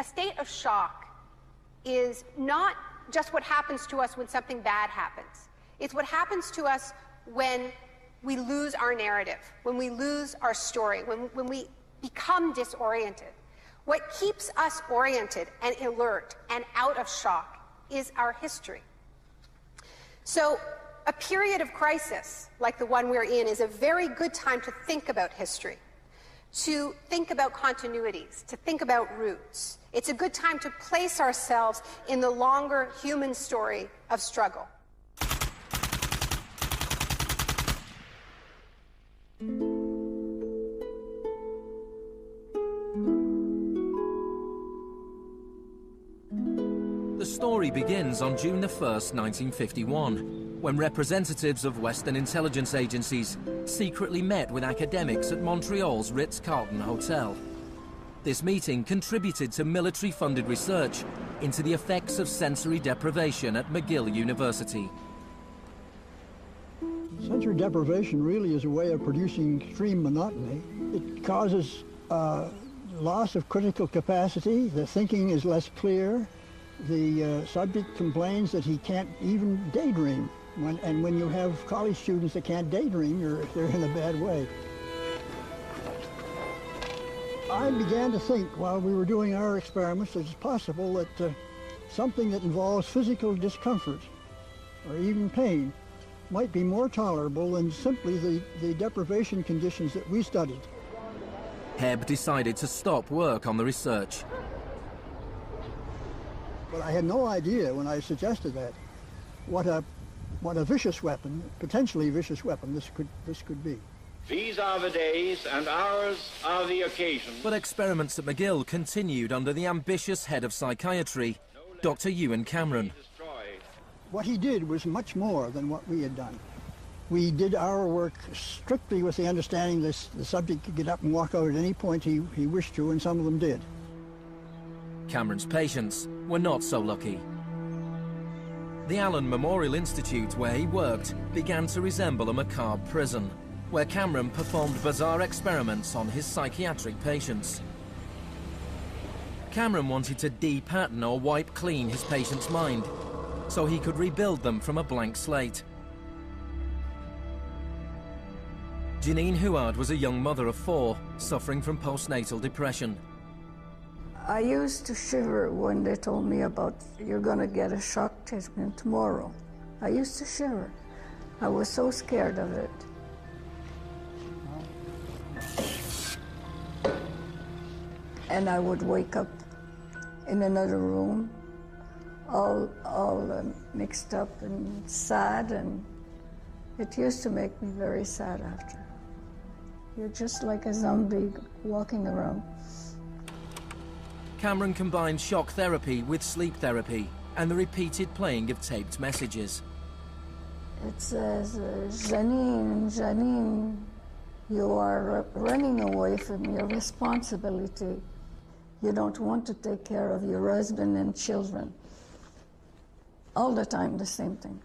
A state of shock is not just what happens to us when something bad happens. It's what happens to us when we lose our narrative, when we lose our story, when we become disoriented. What keeps us oriented and alert and out of shock is our history. So a period of crisis like the one we're in is a very good time to think about history, to think about continuities, to think about roots. It's a good time to place ourselves in the longer human story of struggle. The story begins on June the 1st, 1951, when representatives of Western intelligence agencies secretly met with academics at Montreal's Ritz-Carlton Hotel. This meeting contributed to military-funded research into the effects of sensory deprivation at McGill University. Sensory deprivation really is a way of producing extreme monotony. It causes loss of critical capacity. The thinking is less clear. The subject complains that he can't even daydream. And when you have college students that can't daydream, they're in a bad way. I began to think while we were doing our experiments that it's possible that something that involves physical discomfort or even pain might be more tolerable than simply the deprivation conditions that we studied. Hebb decided to stop work on the research. But I had no idea when I suggested that what a vicious weapon, potentially vicious weapon, this could be. These are the days and hours are the occasion. But experiments at McGill continued under the ambitious head of psychiatry, Dr. Ewan Cameron. What he did was much more than what we had done. We did our work strictly with the understanding that the subject could get up and walk out at any point he wished to, and some of them did. Cameron's patients were not so lucky. The Allen Memorial Institute, where he worked, began to resemble a macabre prison, where Cameron performed bizarre experiments on his psychiatric patients. Cameron wanted to de-pattern or wipe clean his patient's mind, so he could rebuild them from a blank slate. Janine Huard was a young mother of 4, suffering from postnatal depression. I used to shiver when they told me about, you're going to get a shock treatment tomorrow. I used to shiver. I was so scared of it. And I would wake up in another room, all mixed up and sad, and it used to make me very sad after. You're just like a zombie walking around. Cameron combined shock therapy with sleep therapy and the repeated playing of taped messages. It says, Janine, Janine, you are running away from your responsibility. You don't want to take care of your husband and children. All the time, the same thing.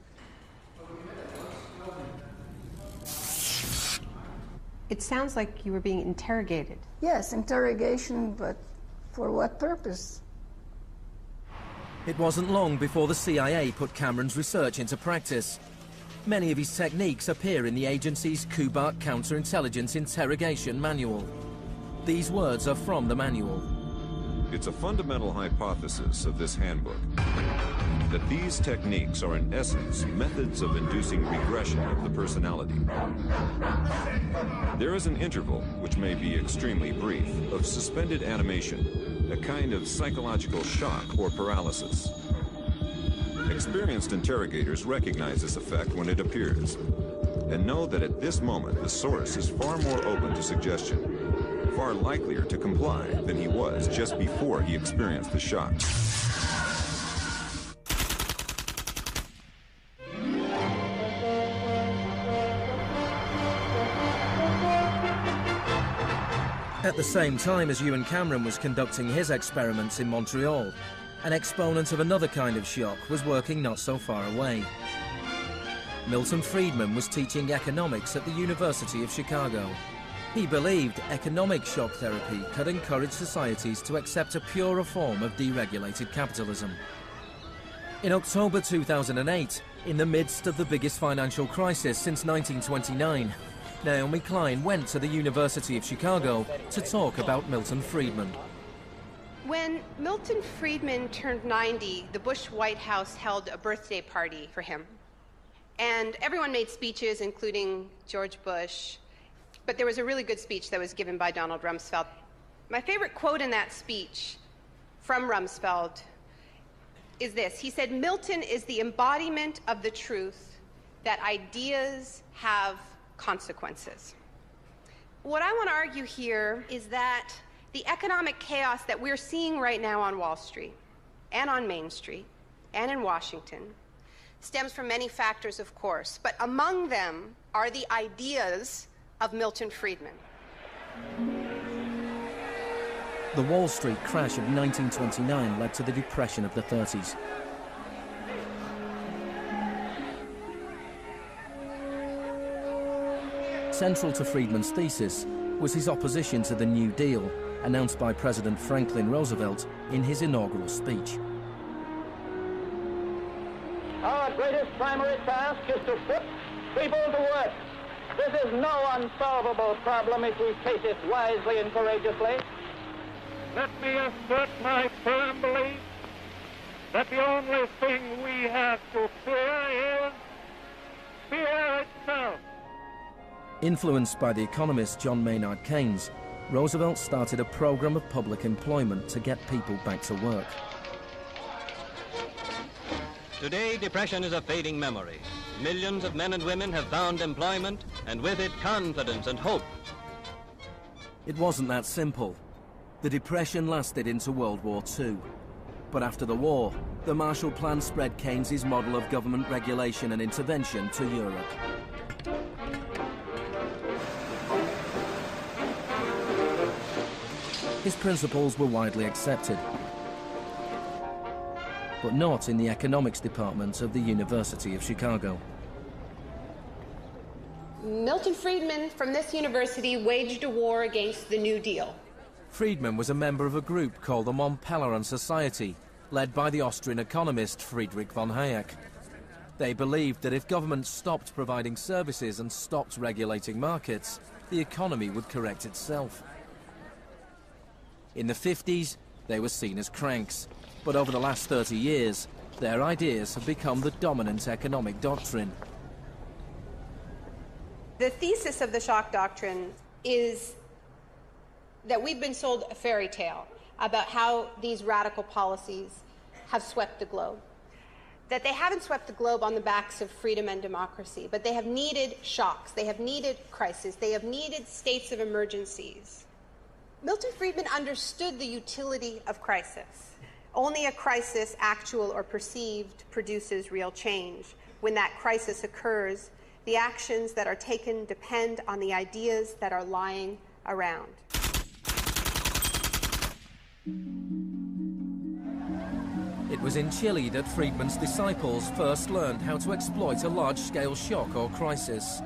It sounds like you were being interrogated. Yes, interrogation, but for what purpose? It wasn't long before the CIA put Cameron's research into practice. Many of his techniques appear in the agency's Kubark Counterintelligence Interrogation Manual. These words are from the manual. It's a fundamental hypothesis of this handbook that these techniques are in essence methods of inducing regression of the personality. There is an interval, which may be extremely brief, of suspended animation, a kind of psychological shock or paralysis. Experienced interrogators recognize this effect when it appears, and know that at this moment the source is far more open to suggestion, far likelier to comply than he was just before he experienced the shock. At the same time as Ewan Cameron was conducting his experiments in Montreal, an exponent of another kind of shock was working not so far away. Milton Friedman was teaching economics at the University of Chicago. He believed economic shock therapy could encourage societies to accept a purer form of deregulated capitalism. In October 2008, in the midst of the biggest financial crisis since 1929, Naomi Klein went to the University of Chicago to talk about Milton Friedman. When Milton Friedman turned 90, the Bush White House held a birthday party for him. And everyone made speeches, including George Bush. But there was a really good speech that was given by Donald Rumsfeld. My favorite quote in that speech from Rumsfeld is this. He said, "Milton is the embodiment of the truth that ideas have consequences." What I want to argue here is that the economic chaos that we're seeing right now on Wall Street and on Main Street and in Washington stems from many factors, of course, but among them are the ideas of Milton Friedman. The Wall Street crash of 1929 led to the Depression of the 30s. Central to Friedman's thesis was his opposition to the New Deal, announced by President Franklin Roosevelt in his inaugural speech. Our greatest primary task is to put people to work. This is no unsolvable problem if we face it wisely and courageously. Let me assert my firm belief that the only thing we have to fear is fear itself. Influenced by the economist John Maynard Keynes, Roosevelt started a program of public employment to get people back to work. Today, depression is a fading memory. Millions of men and women have found employment, and with it, confidence and hope. It wasn't that simple. The Depression lasted into World War II. But after the war, the Marshall Plan spread Keynes's model of government regulation and intervention to Europe. His principles were widely accepted, but not in the economics department of the University of Chicago. Milton Friedman from this university waged a war against the New Deal. Friedman was a member of a group called the Mont-Pelerin Society, led by the Austrian economist Friedrich von Hayek. They believed that if governments stopped providing services and stopped regulating markets, the economy would correct itself. In the 50s, they were seen as cranks, but over the last 30 years, their ideas have become the dominant economic doctrine. The thesis of the shock doctrine is that we've been sold a fairy tale about how these radical policies have swept the globe. That they haven't swept the globe on the backs of freedom and democracy, but they have needed shocks, they have needed crises, they have needed states of emergencies. Milton Friedman understood the utility of crisis. Only a crisis, actual or perceived, produces real change. When that crisis occurs, the actions that are taken depend on the ideas that are lying around. It was in Chile that Friedman's disciples first learned how to exploit a large-scale shock or crisis.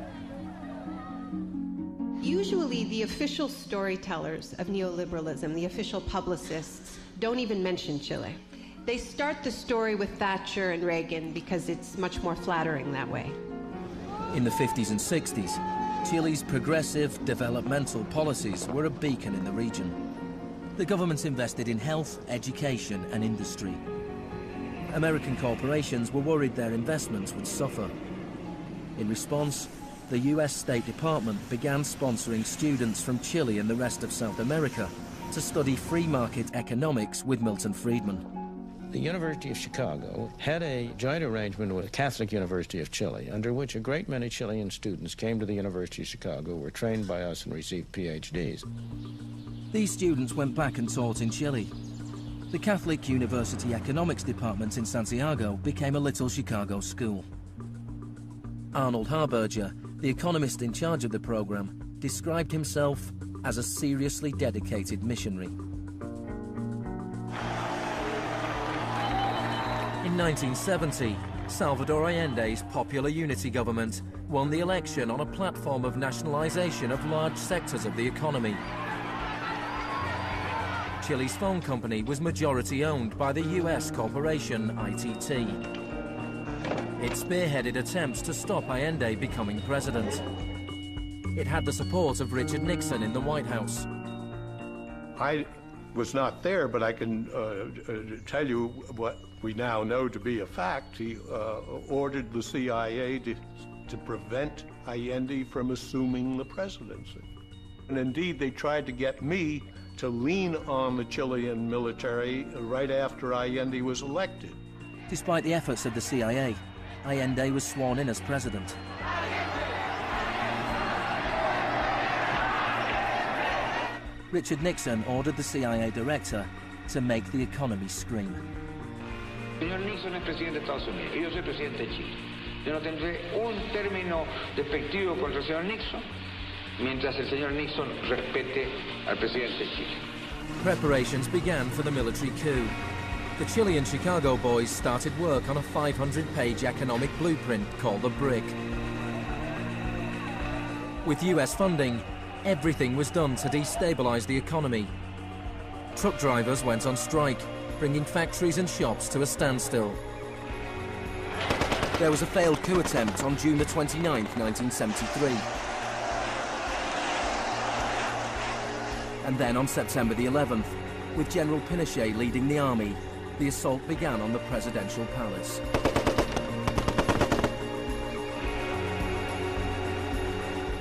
Usually the official storytellers of neoliberalism, the official publicists, don't even mention Chile. They start the story with Thatcher and Reagan because it's much more flattering that way. In the 50s and 60s, Chile's progressive developmental policies were a beacon in the region. The government invested in health, education and industry. American corporations were worried their investments would suffer. In response, the US State Department began sponsoring students from Chile and the rest of South America to study free market economics with Milton Friedman. The University of Chicago had a joint arrangement with the Catholic University of Chile, under which a great many Chilean students came to the University of Chicago, were trained by us and received PhDs. These students went back and taught in Chile. The Catholic University Economics Department in Santiago became a little Chicago school. Arnold Harberger, the economist in charge of the program, described himself as a seriously dedicated missionary. In 1970, Salvador Allende's Popular Unity government won the election on a platform of nationalization of large sectors of the economy. Chile's phone company was majority owned by the US corporation ITT. It spearheaded attempts to stop Allende becoming president. It had the support of Richard Nixon in the White House. I was not there, but I can tell you what we now know to be a fact. He ordered the CIA to prevent Allende from assuming the presidency. And indeed, they tried to get me to lean on the Chilean military right after Allende was elected. Despite the efforts of the CIA, Allende was sworn in as president. Richard Nixon ordered the CIA director to make the economy scream. Señor Nixon es presidente de Estados Unidos y yo soy presidente de Chile. Yo no tendré un término despectivo contra el señor Nixon mientras el señor Nixon respete al presidente de Chile. Preparations began for the military coup. The Chilean Chicago boys started work on a 500-page economic blueprint called the BRIC. With US funding, everything was done to destabilize the economy. Truck drivers went on strike, bringing factories and shops to a standstill. There was a failed coup attempt on June the 29th, 1973. And then on September the 11th, with General Pinochet leading the army, the assault began on the presidential palace.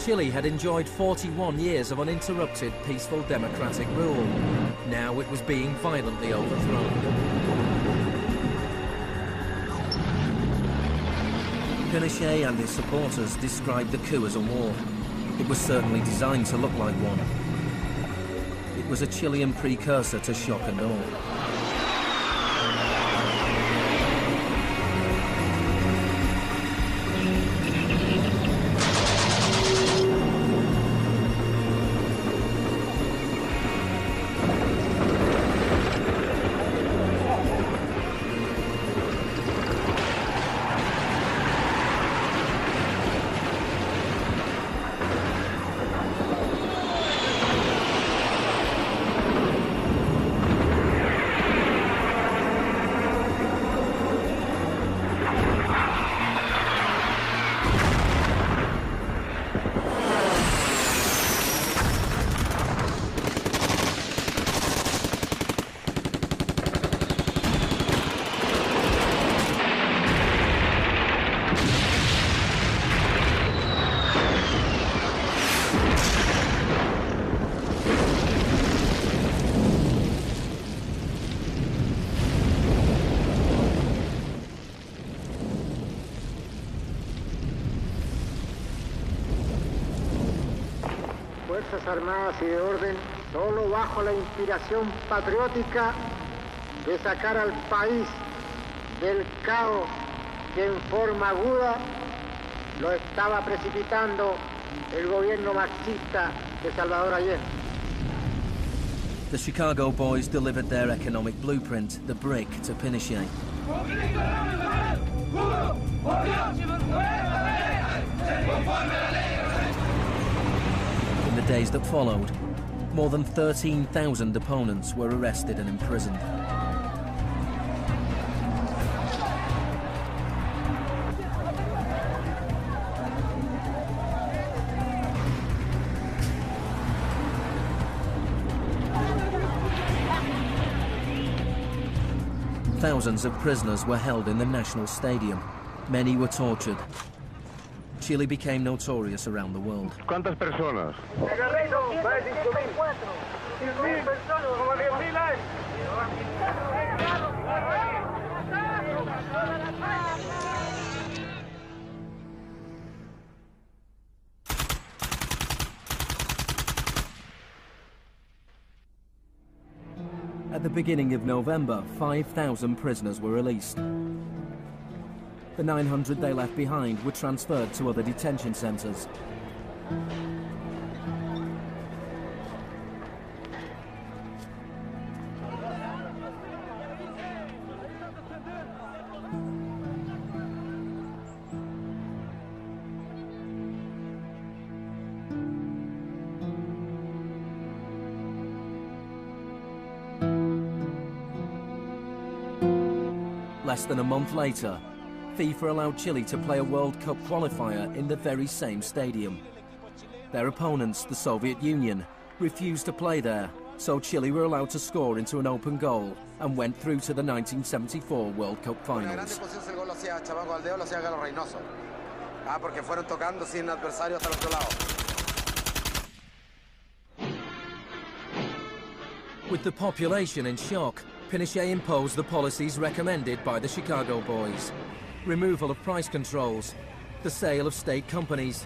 Chile had enjoyed 41 years of uninterrupted, peaceful democratic rule. Now it was being violently overthrown. Pinochet and his supporters described the coup as a war. It was certainly designed to look like one. It was a Chilean precursor to shock and awe. Fuerzas Armadas y de Orden, solo bajo la inspiración patriótica de sacar al país del caos que en forma aguda lo estaba precipitando el gobierno marxista de Salvador Allende. The Chicago boys delivered their economic blueprint, the BRIC, to Pinochet. In the days that followed, more than 13,000 opponents were arrested and imprisoned. Thousands of prisoners were held in the National Stadium. Many were tortured. Chile became notorious around the world. ¿Cuántas personas? At the beginning of November, 5,000 prisoners were released. The 900 they left behind were transferred to other detention centers. Less than a month later, FIFA allowed Chile to play a World Cup qualifier in the very same stadium. Their opponents, the Soviet Union, refused to play there, so Chile were allowed to score into an open goal and went through to the 1974 World Cup finals. With the population in shock, Pinochet imposed the policies recommended by the Chicago Boys. Removal of price controls, the sale of state companies,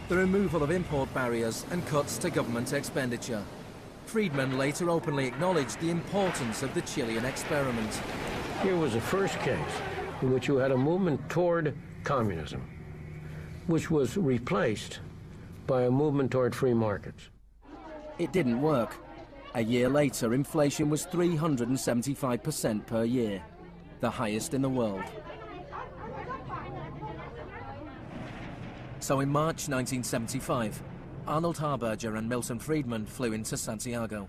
the removal of import barriers and cuts to government expenditure. Friedman later openly acknowledged the importance of the Chilean experiment. Here was the first case in which you had a movement toward communism, which was replaced by a movement toward free markets. It didn't work. A year later, inflation was 375% per year, the highest in the world. So in March 1975, Arnold Harberger and Milton Friedman flew into Santiago.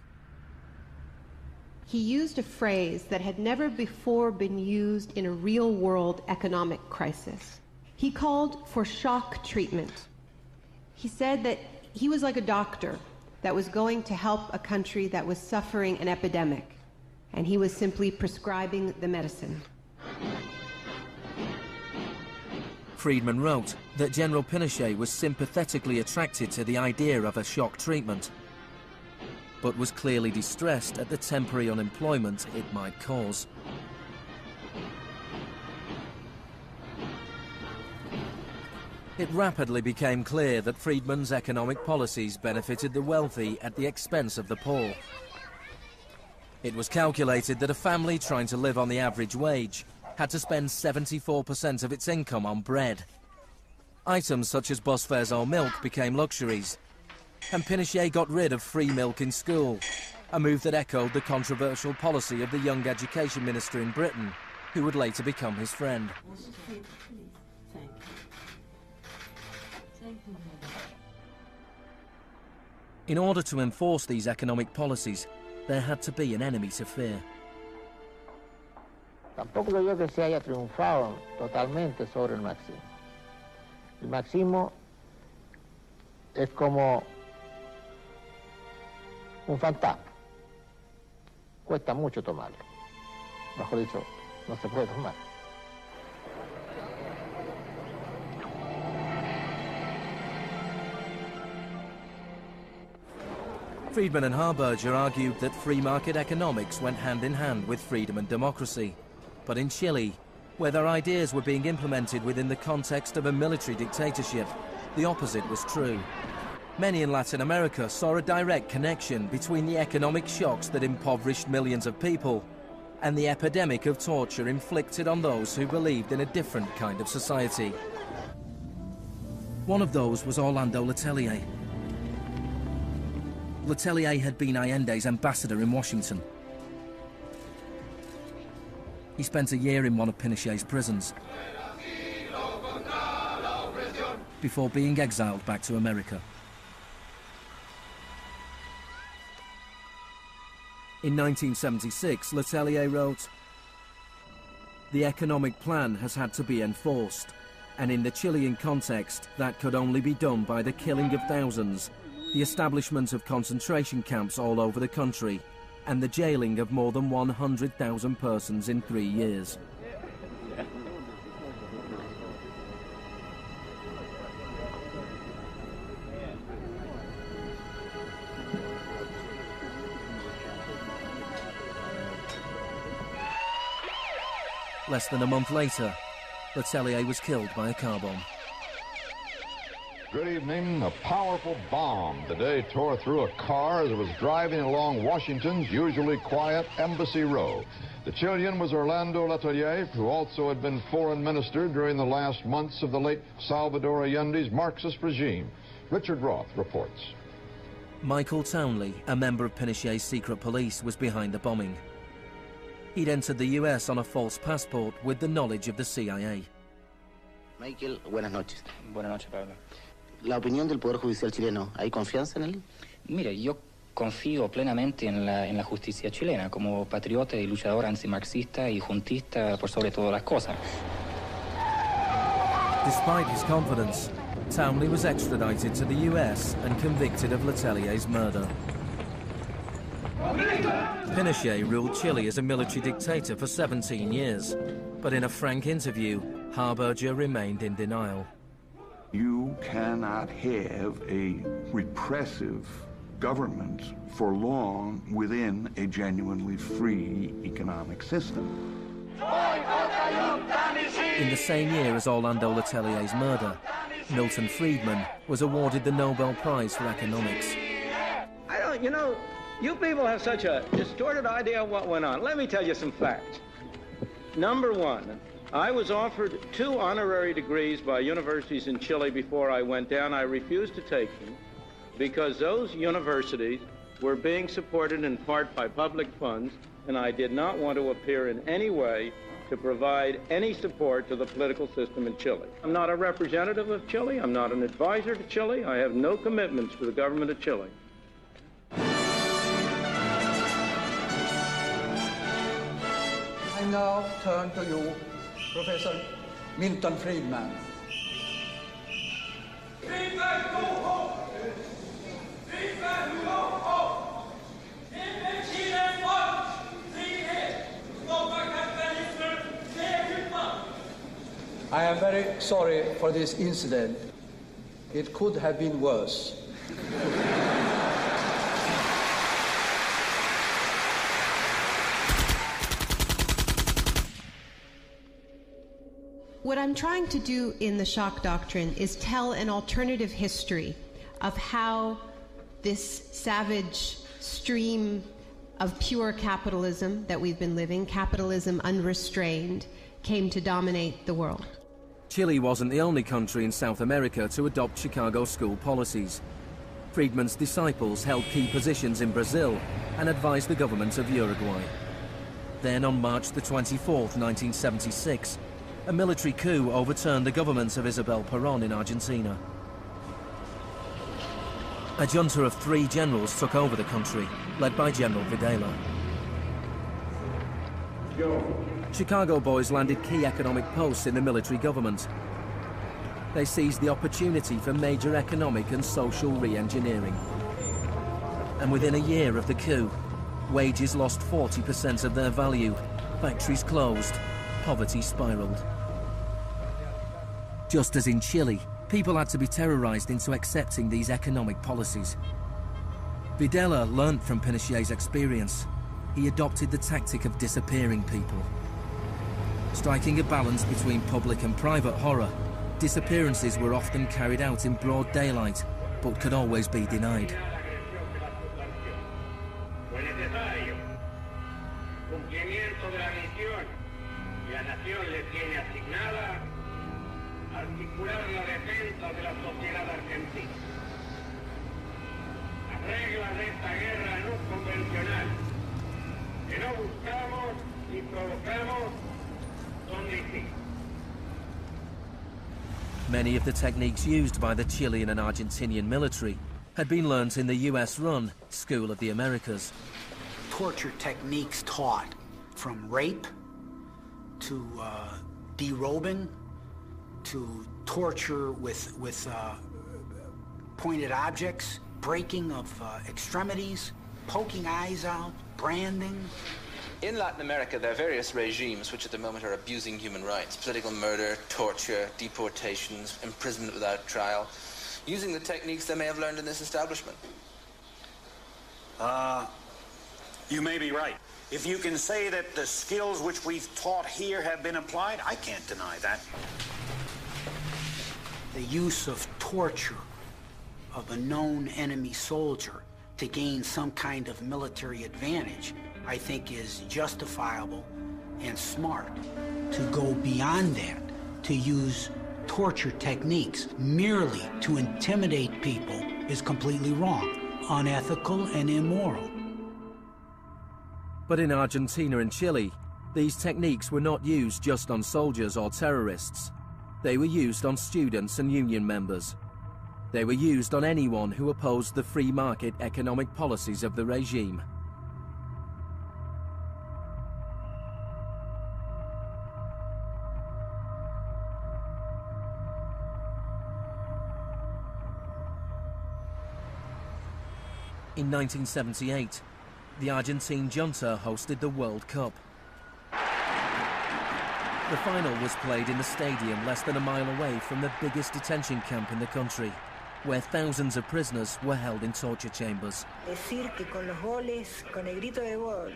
He used a phrase that had never before been used in a real-world economic crisis. He called for shock treatment. He said that he was like a doctor that was going to help a country that was suffering an epidemic, and he was simply prescribing the medicine. Friedman wrote that General Pinochet was sympathetically attracted to the idea of a shock treatment, but was clearly distressed at the temporary unemployment it might cause. It rapidly became clear that Friedman's economic policies benefited the wealthy at the expense of the poor. It was calculated that a family trying to live on the average wage had to spend 74% of its income on bread. Items such as bus fares or milk became luxuries, and Pinochet got rid of free milk in school, a move that echoed the controversial policy of the young education minister in Britain, who would later become his friend. In order to enforce these economic policies, there had to be an enemy to fear. Tampoco creo yo que se haya triunfado totalmente sobre el marxismo. El marxismo es como un fantasma. Cuesta mucho tomarlo. Mejor dicho, no se puede tomar. Friedman and Harberger argued that free market economics went hand in hand with freedom and democracy. But in Chile, where their ideas were being implemented within the context of a military dictatorship, the opposite was true. Many in Latin America saw a direct connection between the economic shocks that impoverished millions of people and the epidemic of torture inflicted on those who believed in a different kind of society. One of those was Orlando Letelier. Letelier had been Allende's ambassador in Washington. He spent a year in one of Pinochet's prisons before being exiled back to America. In 1976, Letelier wrote, "The economic plan has had to be enforced, and in the Chilean context, that could only be done by the killing of thousands, the establishment of concentration camps all over the country, and the jailing of more than 100,000 persons in 3 years." Less than a month later, Letelier was killed by a car bomb. Good evening. A powerful bomb today tore through a car as it was driving along Washington's usually quiet Embassy Row. The Chilean was Orlando Letelier, who also had been foreign minister during the last months of the late Salvador Allende's Marxist regime. Richard Roth reports. Michael Townley, a member of Pinochet's secret police, was behind the bombing. He'd entered the US on a false passport with the knowledge of the CIA. Michael, buenas noches. Buenas noches, Pablo. la opinión del Poder Judicial chileno, ¿hay confianza en él? Mire, yo confío plenamente en la justicia chilena, como patriota y luchador antimarxista y juntista por sobre todas las cosas. Despite his confidence, Townley was extradited to the US and convicted of Letelier's murder. Pinochet ruled Chile as a military dictator for 17 years, but in a frank interview, Harberger remained in denial. You cannot have a repressive government for long within a genuinely free economic system. In the same year as Orlando Letelier's murder, Milton Friedman was awarded the Nobel Prize for Economics. You people have such a distorted idea of what went on. Let me tell you some facts. Number one, I was offered 2 honorary degrees by universities in Chile before I went down. I refused to take them because those universities were being supported in part by public funds, and I did not want to appear in any way to provide any support to the political system in Chile. I'm not a representative of Chile. I'm not an advisor to Chile. I have no commitments to the government of Chile. I now turn to you, Professor Milton Friedman. I am very sorry for this incident. It could have been worse. What I'm trying to do in the shock doctrine is tell an alternative history of how this savage stream of pure capitalism that we've been living, capitalism unrestrained, came to dominate the world. Chile wasn't the only country in South America to adopt Chicago school policies. Friedman's disciples held key positions in Brazil and advised the government of Uruguay. Then on March the 24th, 1976, a military coup overturned the government of Isabel Perón in Argentina. A junta of 3 generals took over the country, led by General Videla. Chicago boys landed key economic posts in the military government. They seized the opportunity for major economic and social re-engineering. And within a year of the coup, wages lost 40% of their value, factories closed, poverty spiraled. Just as in Chile, people had to be terrorized into accepting these economic policies. Videla learned from Pinochet's experience. He adopted the tactic of disappearing people. Striking a balance between public and private horror, disappearances were often carried out in broad daylight, but could always be denied. Many of the techniques used by the Chilean and Argentinian military had been learnt in the US-run School of the Americas. Torture techniques taught, from rape to derobing to torture with pointed objects, breaking of extremities, poking eyes out, branding. In Latin America, there are various regimes which at the moment are abusing human rights. Political murder, torture, deportations, imprisonment without trial, using the techniques they may have learned in this establishment. You may be right. If you can say that the skills which we've taught here have been applied, I can't deny that. The use of torture of a known enemy soldier to gain some kind of military advantage, I think is justifiable and smart. To go beyond that, to use torture techniques merely to intimidate people is completely wrong, unethical and immoral. But in Argentina and Chile, these techniques were not used just on soldiers or terrorists. They were used on students and union members. They were used on anyone who opposed the free market economic policies of the regime. In 1978, the Argentine junta hosted the World Cup. The final was played in the stadium less than a mile away from the biggest detention camp in the country, where thousands of prisoners were held in torture chambers. Decir que con los goles, con el grito de gol,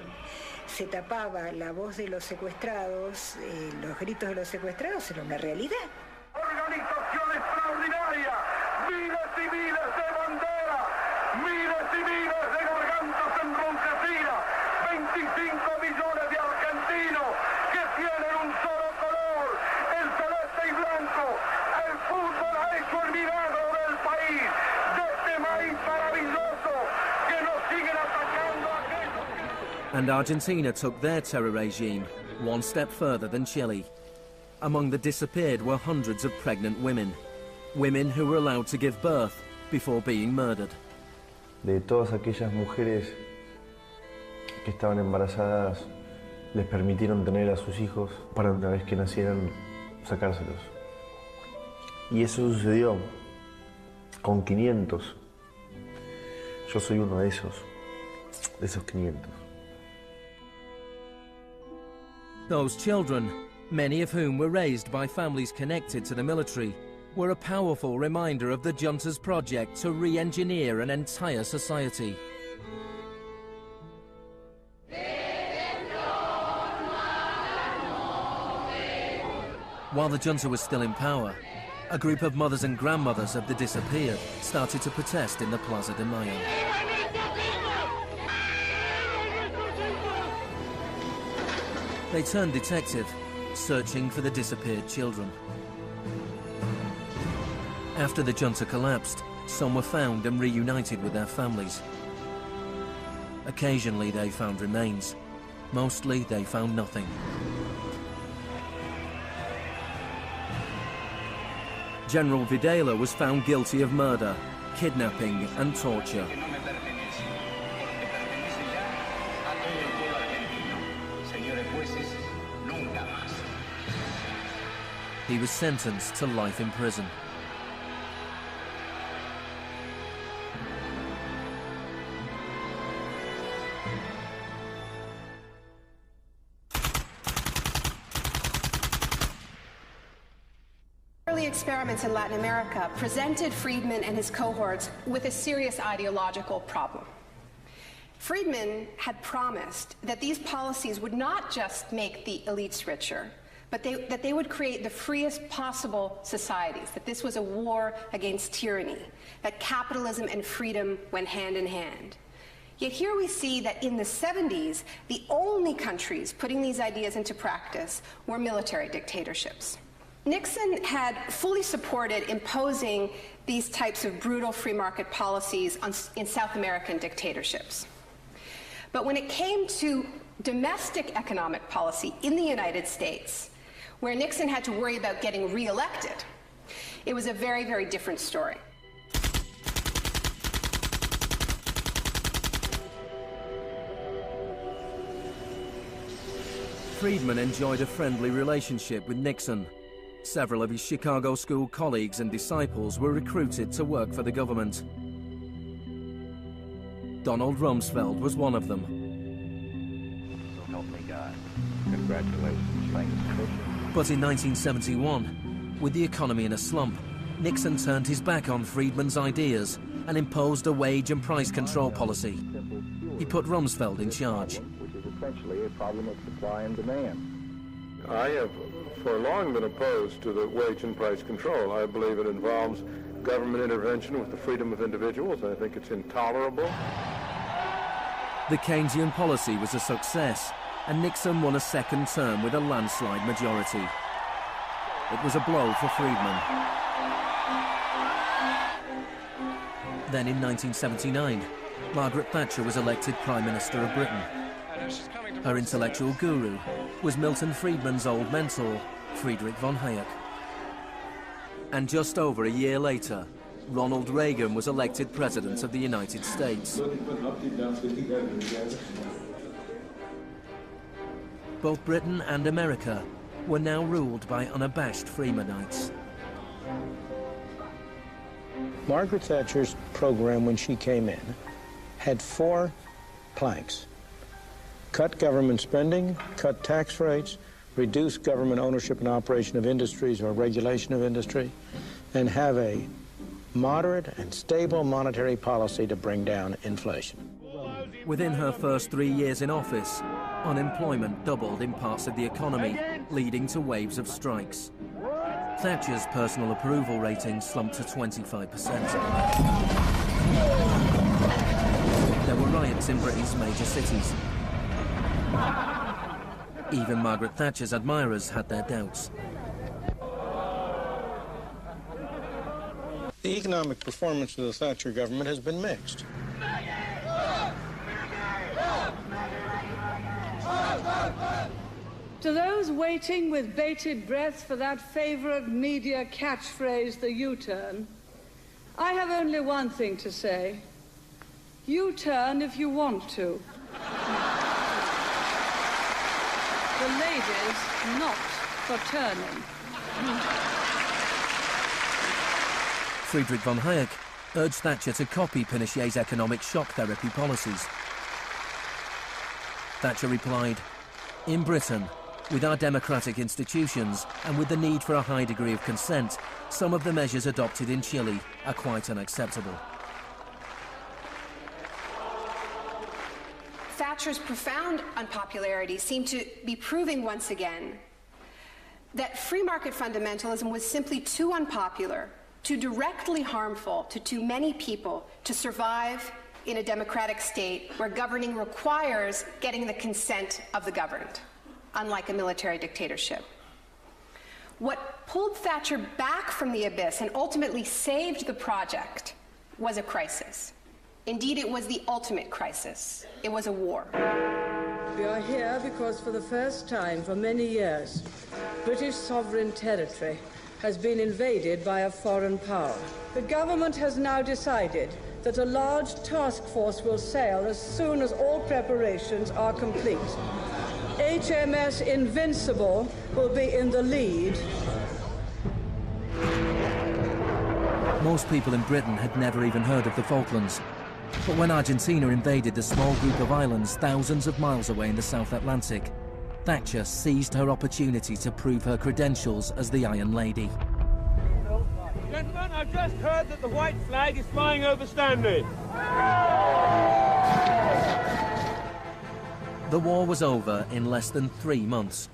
se tapaba la voz de los secuestrados, los gritos de los secuestrados era una realidad. Organización extraordinaria, miles y miles de banderas, miles y miles de gargantas enronquecidas, 25 millones de argentinos que tienen un solo color, el celeste y blanco. El fútbol ha hecho el milagro del país, de este maíz maravilloso que nos siguen atacando aquellos que... And Argentina took their terror regime one step further than Chile. Among the disappeared were hundreds of pregnant women, women who were allowed to give birth before being murdered. De todas aquellas mujeres que estaban embarazadas, les permitieron tener a sus hijos para una vez que nacieran sacárselos. Y eso sucedió con 500. Yo soy uno de esos 500. Those children, many of whom were raised by families connected to the military, were a powerful reminder of the junta's project to re-engineer an entire society. While the junta was still in power, a group of mothers and grandmothers of the disappeared started to protest in the Plaza de Mayo. They turned detective, searching for the disappeared children. After the junta collapsed, some were found and reunited with their families. Occasionally they found remains. Mostly they found nothing. General Videla was found guilty of murder, kidnapping and torture. He was sentenced to life in prison. Early experiments in Latin America presented Friedman and his cohorts with a serious ideological problem. Friedman had promised that these policies would not just make the elites richer, but that they would create the freest possible societies, that this was a war against tyranny, that capitalism and freedom went hand in hand. Yet here we see that in the 70s, the only countries putting these ideas into practice were military dictatorships. Nixon had fully supported imposing these types of brutal free market policies in South American dictatorships. But when it came to domestic economic policy in the United States, where Nixon had to worry about getting reelected, it was a very, very different story. Friedman enjoyed a friendly relationship with Nixon. Several of his Chicago school colleagues and disciples were recruited to work for the government. Donald Rumsfeld was one of them. So help me God. Congratulations. Thanks. But in 1971, with the economy in a slump, Nixon turned his back on Friedman's ideas and imposed a wage and price control policy. He put Rumsfeld in charge. Which is essentially a problem of supply and demand. I have for long been opposed to the wage and price control. I believe it involves government intervention with the freedom of individuals. I think it's intolerable. The Keynesian policy was a success, and Nixon won a second term with a landslide majority. It was a blow for Friedman. Then in 1979, Margaret Thatcher was elected Prime Minister of Britain. Her intellectual guru was Milton Friedman's old mentor, Friedrich von Hayek. And just over a year later, Ronald Reagan was elected President of the United States. Both Britain and America were now ruled by unabashed Freemanites. Margaret Thatcher's program when she came in had 4 planks. Cut government spending, cut tax rates, reduce government ownership and operation of industries or regulation of industry, and have a moderate and stable monetary policy to bring down inflation. Within her first 3 years in office, unemployment doubled in parts of the economy, leading to waves of strikes. Thatcher's personal approval rating slumped to 25%. There were riots in Britain's major cities. Even Margaret Thatcher's admirers had their doubts. The economic performance of the Thatcher government has been mixed. To those waiting with bated breath for that favorite media catchphrase, the U-turn, I have only one thing to say. U-turn if you want to. The ladies not for turning. Friedrich von Hayek urged Thatcher to copy Pinochet's economic shock therapy policies. Thatcher replied, "In Britain, with our democratic institutions and with the need for a high degree of consent, some of the measures adopted in Chile are quite unacceptable." Thatcher's profound unpopularity seemed to be proving once again that free market fundamentalism was simply too unpopular, too directly harmful to too many people to survive in a democratic state where governing requires getting the consent of the governed, unlike a military dictatorship. What pulled Thatcher back from the abyss and ultimately saved the project was a crisis. Indeed, it was the ultimate crisis. It was a war. We are here because for the first time for many years, British sovereign territory has been invaded by a foreign power. The government has now decided that a large task force will sail as soon as all preparations are complete. HMS Invincible will be in the lead. Most people in Britain had never even heard of the Falklands. But when Argentina invaded the small group of islands thousands of miles away in the South Atlantic, Thatcher seized her opportunity to prove her credentials as the Iron Lady. Gentlemen, I've just heard that the white flag is flying over Stanley. The war was over in less than 3 months.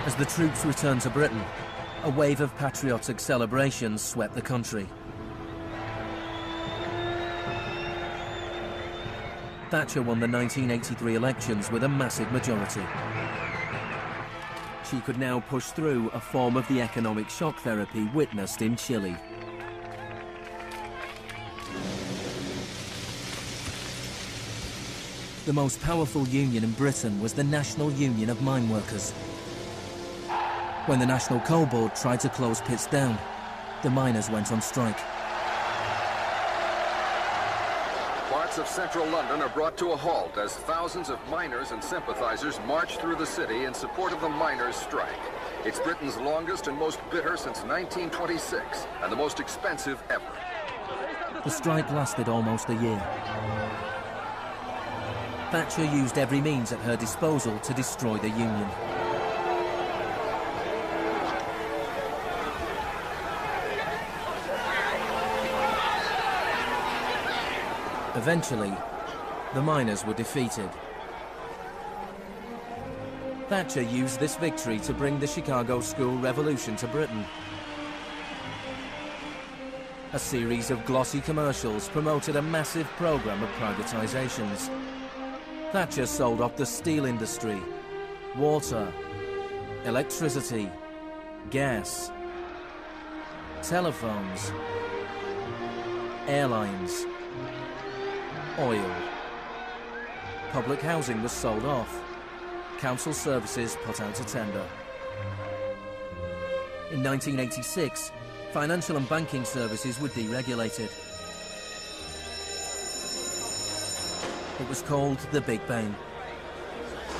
As the troops returned to Britain, a wave of patriotic celebrations swept the country. Thatcher won the 1983 elections with a massive majority. She could now push through a form of the economic shock therapy witnessed in Chile. The most powerful union in Britain was the National Union of Mine Workers. When the National Coal Board tried to close pits down, the miners went on strike. Parts of central London are brought to a halt as thousands of miners and sympathizers march through the city in support of the miners' strike. It's Britain's longest and most bitter since 1926, and the most expensive ever. The strike lasted almost a year. Thatcher used every means at her disposal to destroy the union. Eventually, the miners were defeated. Thatcher used this victory to bring the Chicago School Revolution to Britain. A series of glossy commercials promoted a massive program of privatizations. Thatcher sold off the steel industry, water, electricity, gas, telephones, airlines, oil. Public housing was sold off. Council services put out to tender. In 1986, financial and banking services were deregulated. It was called the Big Bang.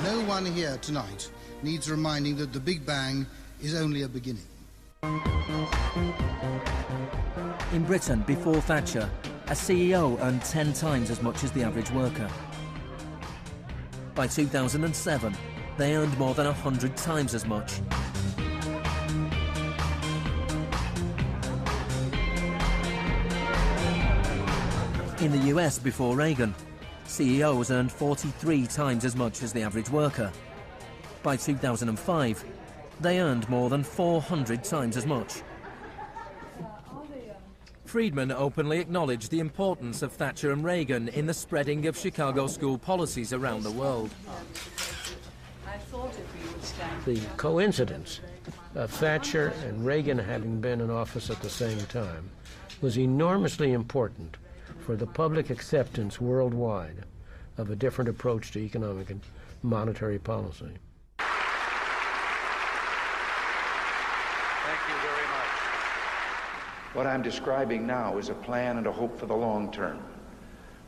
No one here tonight needs reminding that the Big Bang is only a beginning. In Britain, before Thatcher, a CEO earned 10 times as much as the average worker. By 2007, they earned more than 100 times as much. In the US, before Reagan, CEOs earned 43 times as much as the average worker. By 2005, they earned more than 400 times as much. Friedman openly acknowledged the importance of Thatcher and Reagan in the spreading of Chicago school policies around the world. The coincidence of Thatcher and Reagan having been in office at the same time was enormously important for the public acceptance worldwide of a different approach to economic and monetary policy. Thank you very much. What I'm describing now is a plan and a hope for the long term.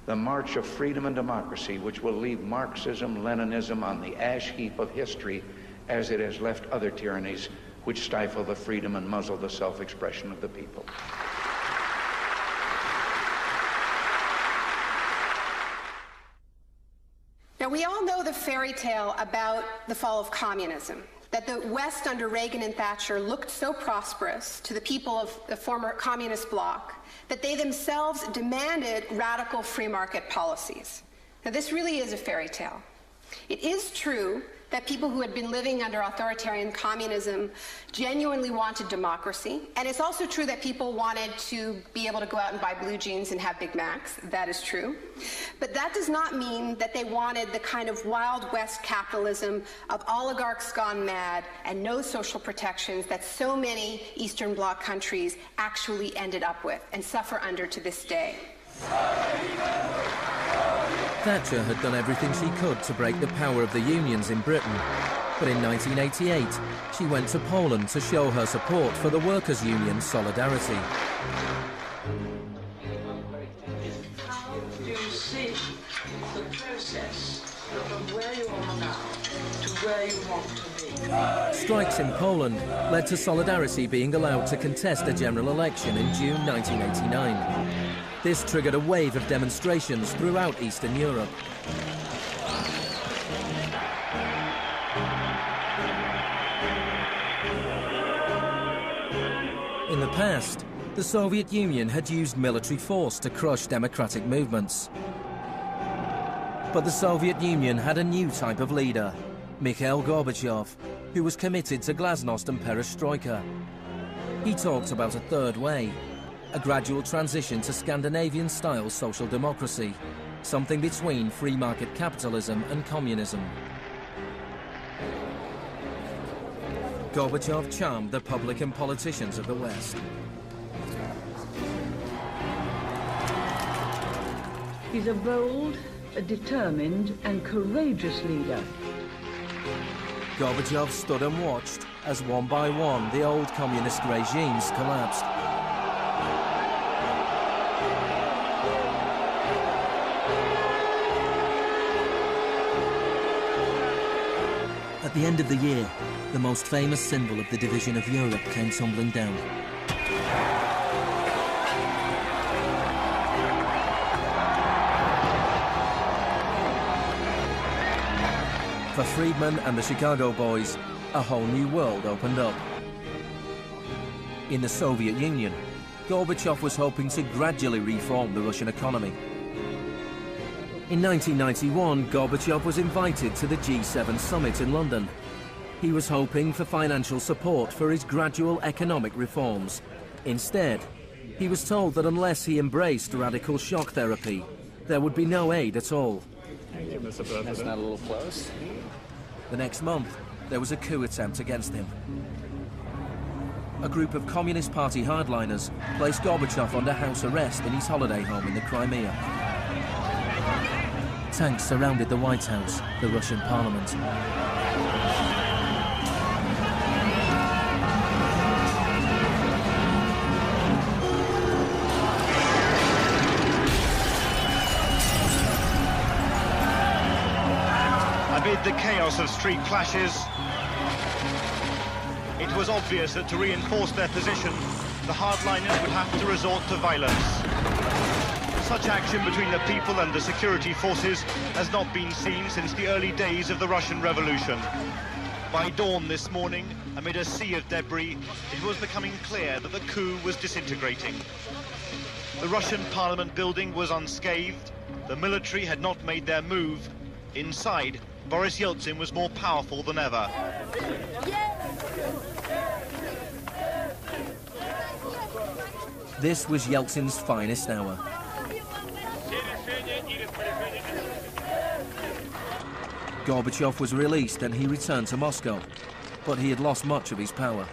The march of freedom and democracy, which will leave Marxism, Leninism on the ash heap of history as it has left other tyrannies which stifle the freedom and muzzle the self-expression of the people. Now, we all know the fairy tale about the fall of communism, that the West under Reagan and Thatcher looked so prosperous to the people of the former communist bloc that they themselves demanded radical free market policies. Now, this really is a fairy tale. It is true that people who had been living under authoritarian communism genuinely wanted democracy. And it's also true that people wanted to be able to go out and buy blue jeans and have Big Macs. That is true. But that does not mean that they wanted the kind of Wild West capitalism of oligarchs gone mad and no social protections that so many Eastern Bloc countries actually ended up with and suffer under to this day. Thatcher had done everything she could to break the power of the unions in Britain. But in 1988, she went to Poland to show her support for the workers' union Solidarity. How do you see the process from where you are now to where you want to be? Strikes in Poland led to Solidarity being allowed to contest a general election in June 1989. This triggered a wave of demonstrations throughout Eastern Europe. In the past, the Soviet Union had used military force to crush democratic movements. But the Soviet Union had a new type of leader, Mikhail Gorbachev, who was committed to glasnost and perestroika. He talked about a third way, a gradual transition to Scandinavian-style social democracy, something between free market capitalism and communism. Gorbachev charmed the public and politicians of the West. He's a bold, a determined and courageous leader. Gorbachev stood and watched as one by one the old communist regimes collapsed. At the end of the year, the most famous symbol of the division of Europe came tumbling down. For Friedman and the Chicago boys, a whole new world opened up. In the Soviet Union, Gorbachev was hoping to gradually reform the Russian economy. In 1991, Gorbachev was invited to the G7 summit in London. He was hoping for financial support for his gradual economic reforms. Instead, he was told that unless he embraced radical shock therapy, there would be no aid at all. Thank you, Mr. President. That's not a little close. The next month, there was a coup attempt against him. A group of Communist Party hardliners placed Gorbachev under house arrest in his holiday home in the Crimea. Tanks surrounded the White House, the Russian parliament. Amid the chaos of street clashes, it was obvious that to reinforce their position, the hardliners would have to resort to violence. Such action between the people and the security forces has not been seen since the early days of the Russian Revolution. By dawn this morning, amid a sea of debris, it was becoming clear that the coup was disintegrating. The Russian parliament building was unscathed, the military had not made their move. Inside, Boris Yeltsin was more powerful than ever. This was Yeltsin's finest hour. Gorbachev was released and he returned to Moscow, but he had lost much of his power.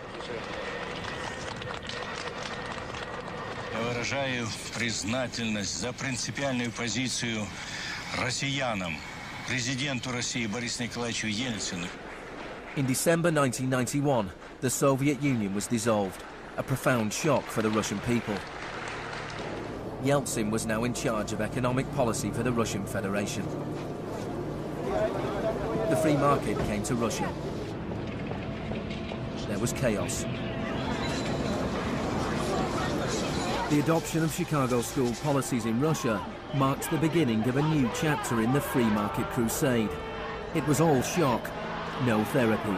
Я выражаю признательность за принципиальную позицию россиянам, президенту России Борису Николаевичу Ельцину. In December 1991, the Soviet Union was dissolved, a profound shock for the Russian people. Yeltsin was now in charge of economic policy for the Russian Federation. The free market came to Russia. There was chaos. The adoption of Chicago school policies in Russia marked the beginning of a new chapter in the free market crusade. It was all shock, no therapy.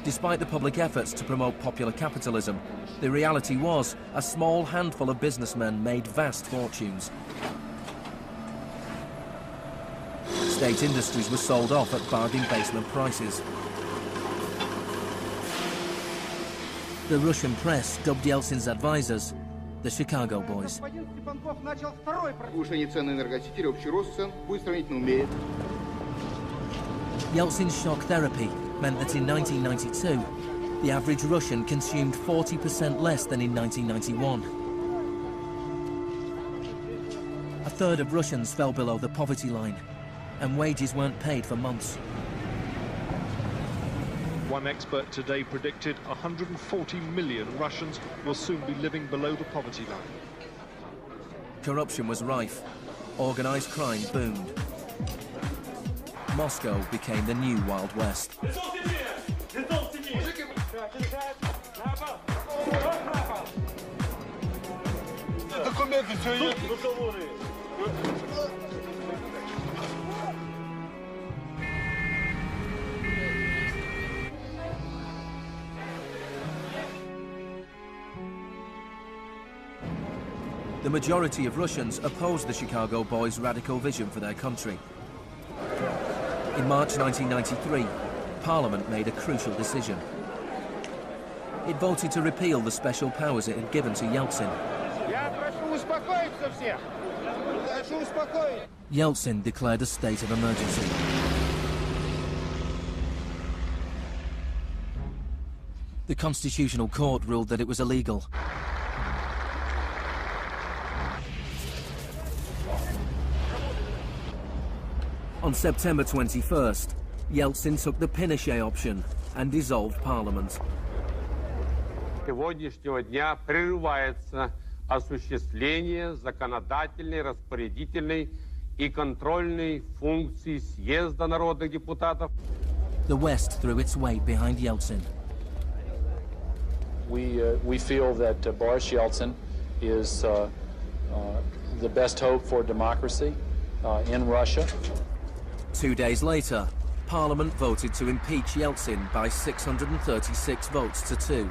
Despite the public efforts to promote popular capitalism, the reality was a small handful of businessmen made vast fortunes. State industries were sold off at bargain basement prices. The Russian press dubbed Yeltsin's advisors the Chicago Boys. Yeltsin's shock therapy meant that in 1992, the average Russian consumed 40% less than in 1991. A third of Russians fell below the poverty line, and wages weren't paid for months. One expert today predicted 140 million Russians will soon be living below the poverty line. Corruption was rife. Organised crime boomed. Moscow became the new Wild West. The majority of Russians opposed the Chicago Boys' radical vision for their country. In March 1993, Parliament made a crucial decision. It voted to repeal the special powers it had given to Yeltsin. Yeltsin declared a state of emergency. The Constitutional Court ruled that it was illegal. On September 21st, Yeltsin took the Pinochet option and dissolved Parliament. Сегодняшнего дня прерывается осуществление законодательной, распорядительной и контрольной функций съезда народных депутатов. The West threw its weight behind Yeltsin. We feel that Boris Yeltsin is the best hope for democracy in Russia. 2 days later, Parliament voted to impeach Yeltsin by 636 votes to 2.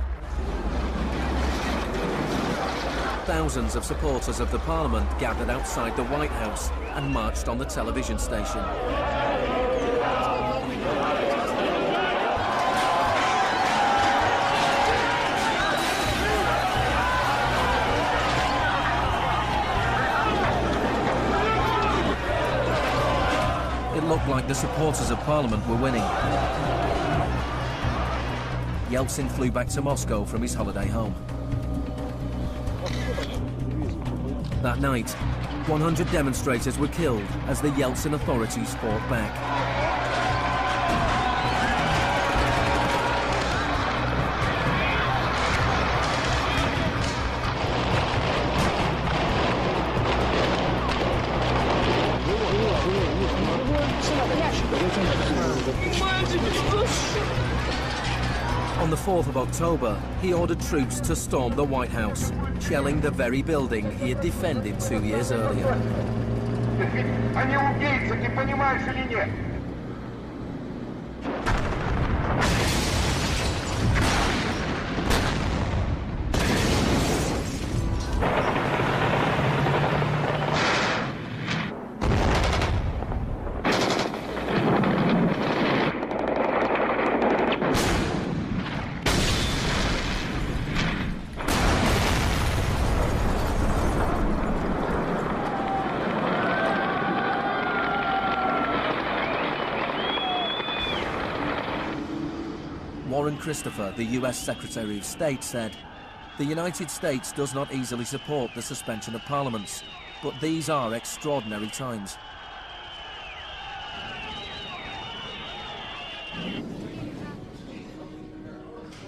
Thousands of supporters of the Parliament gathered outside the White House and marched on the television station. It looked like the supporters of Parliament were winning. Yeltsin flew back to Moscow from his holiday home. That night, 100 demonstrators were killed as the Yeltsin authorities fought back. On the 4th of October, he ordered troops to storm the White House, shelling the very building he had defended 2 years earlier. Warren Christopher, the US Secretary of State, said, "The United States does not easily support the suspension of parliaments, but these are extraordinary times."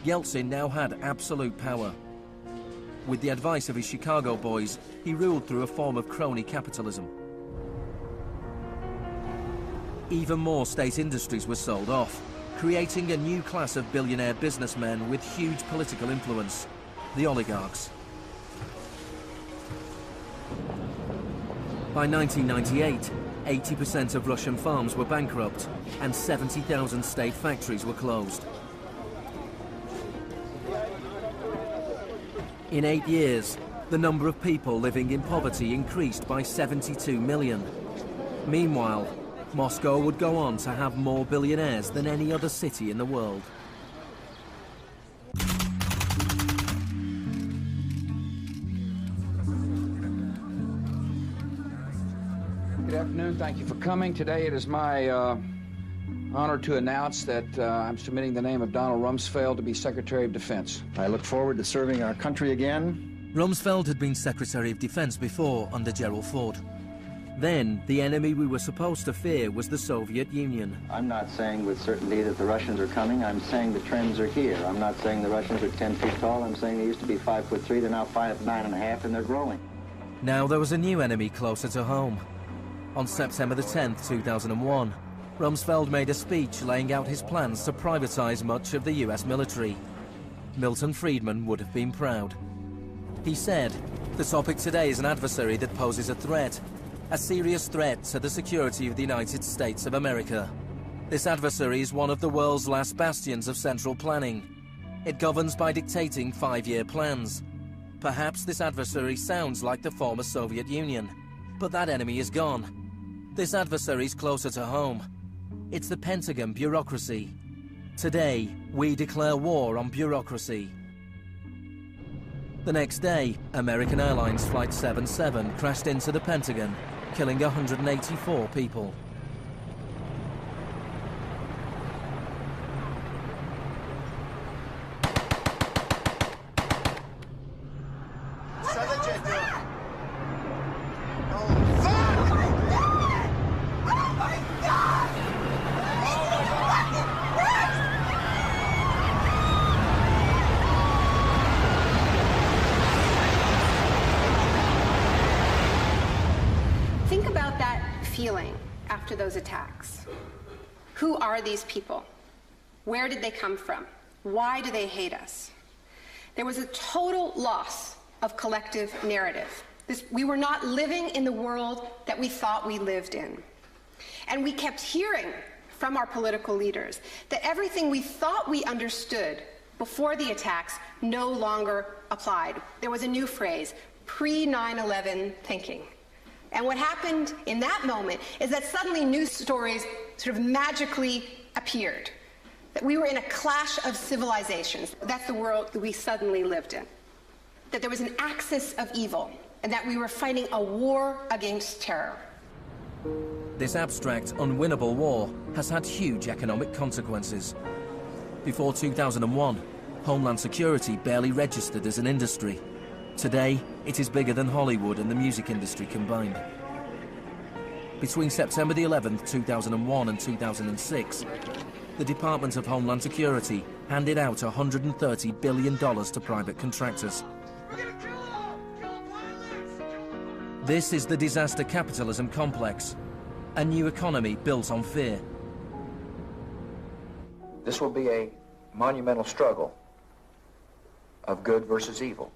Yeltsin now had absolute power. With the advice of his Chicago boys, he ruled through a form of crony capitalism. Even more state industries were sold off, creating a new class of billionaire businessmen with huge political influence, the oligarchs. By 1998, 80% of Russian farms were bankrupt and 70,000 state factories were closed. In 8 years, the number of people living in poverty increased by 72 million. Meanwhile, Moscow would go on to have more billionaires than any other city in the world. Good afternoon. Thank you for coming. Today it is my honor to announce that I'm submitting the name of Donald Rumsfeld to be Secretary of Defense. I look forward to serving our country again. Rumsfeld had been Secretary of Defense before under Gerald Ford. Then, the enemy we were supposed to fear was the Soviet Union. I'm not saying with certainty that the Russians are coming. I'm saying the trends are here. I'm not saying the Russians are 10 feet tall. I'm saying they used to be 5'3". They're now 9.5, and they're growing. Now there was a new enemy closer to home. On September the 10th, 2001, Rumsfeld made a speech laying out his plans to privatize much of the US military. Milton Friedman would have been proud. He said, "The topic today is an adversary that poses a serious threat to the security of the United States of America. This adversary is one of the world's last bastions of central planning. It governs by dictating 5-year plans. Perhaps this adversary sounds like the former Soviet Union, but that enemy is gone. This adversary is closer to home. It's the Pentagon bureaucracy. Today, we declare war on bureaucracy." The next day, American Airlines Flight 77 crashed into the Pentagon, killing 184 people. Think about that feeling after those attacks. Who are these people? Where did they come from? Why do they hate us? There was a total loss of collective narrative. We were not living in the world that we thought we lived in. And we kept hearing from our political leaders that everything we thought we understood before the attacks no longer applied. There was a new phrase, pre-9/11 thinking. And what happened in that moment is that suddenly news stories sort of magically appeared. That we were in a clash of civilizations. That's the world that we suddenly lived in. That there was an axis of evil, and that we were fighting a war against terror. This abstract, unwinnable war has had huge economic consequences. Before 2001, Homeland Security barely registered as an industry. Today, it is bigger than Hollywood and the music industry combined. Between September the 11th, 2001 and 2006, the Department of Homeland Security handed out $130 billion to private contractors. This is the disaster capitalism complex. a new economy built on fear. This will be a monumental struggle of good versus evil.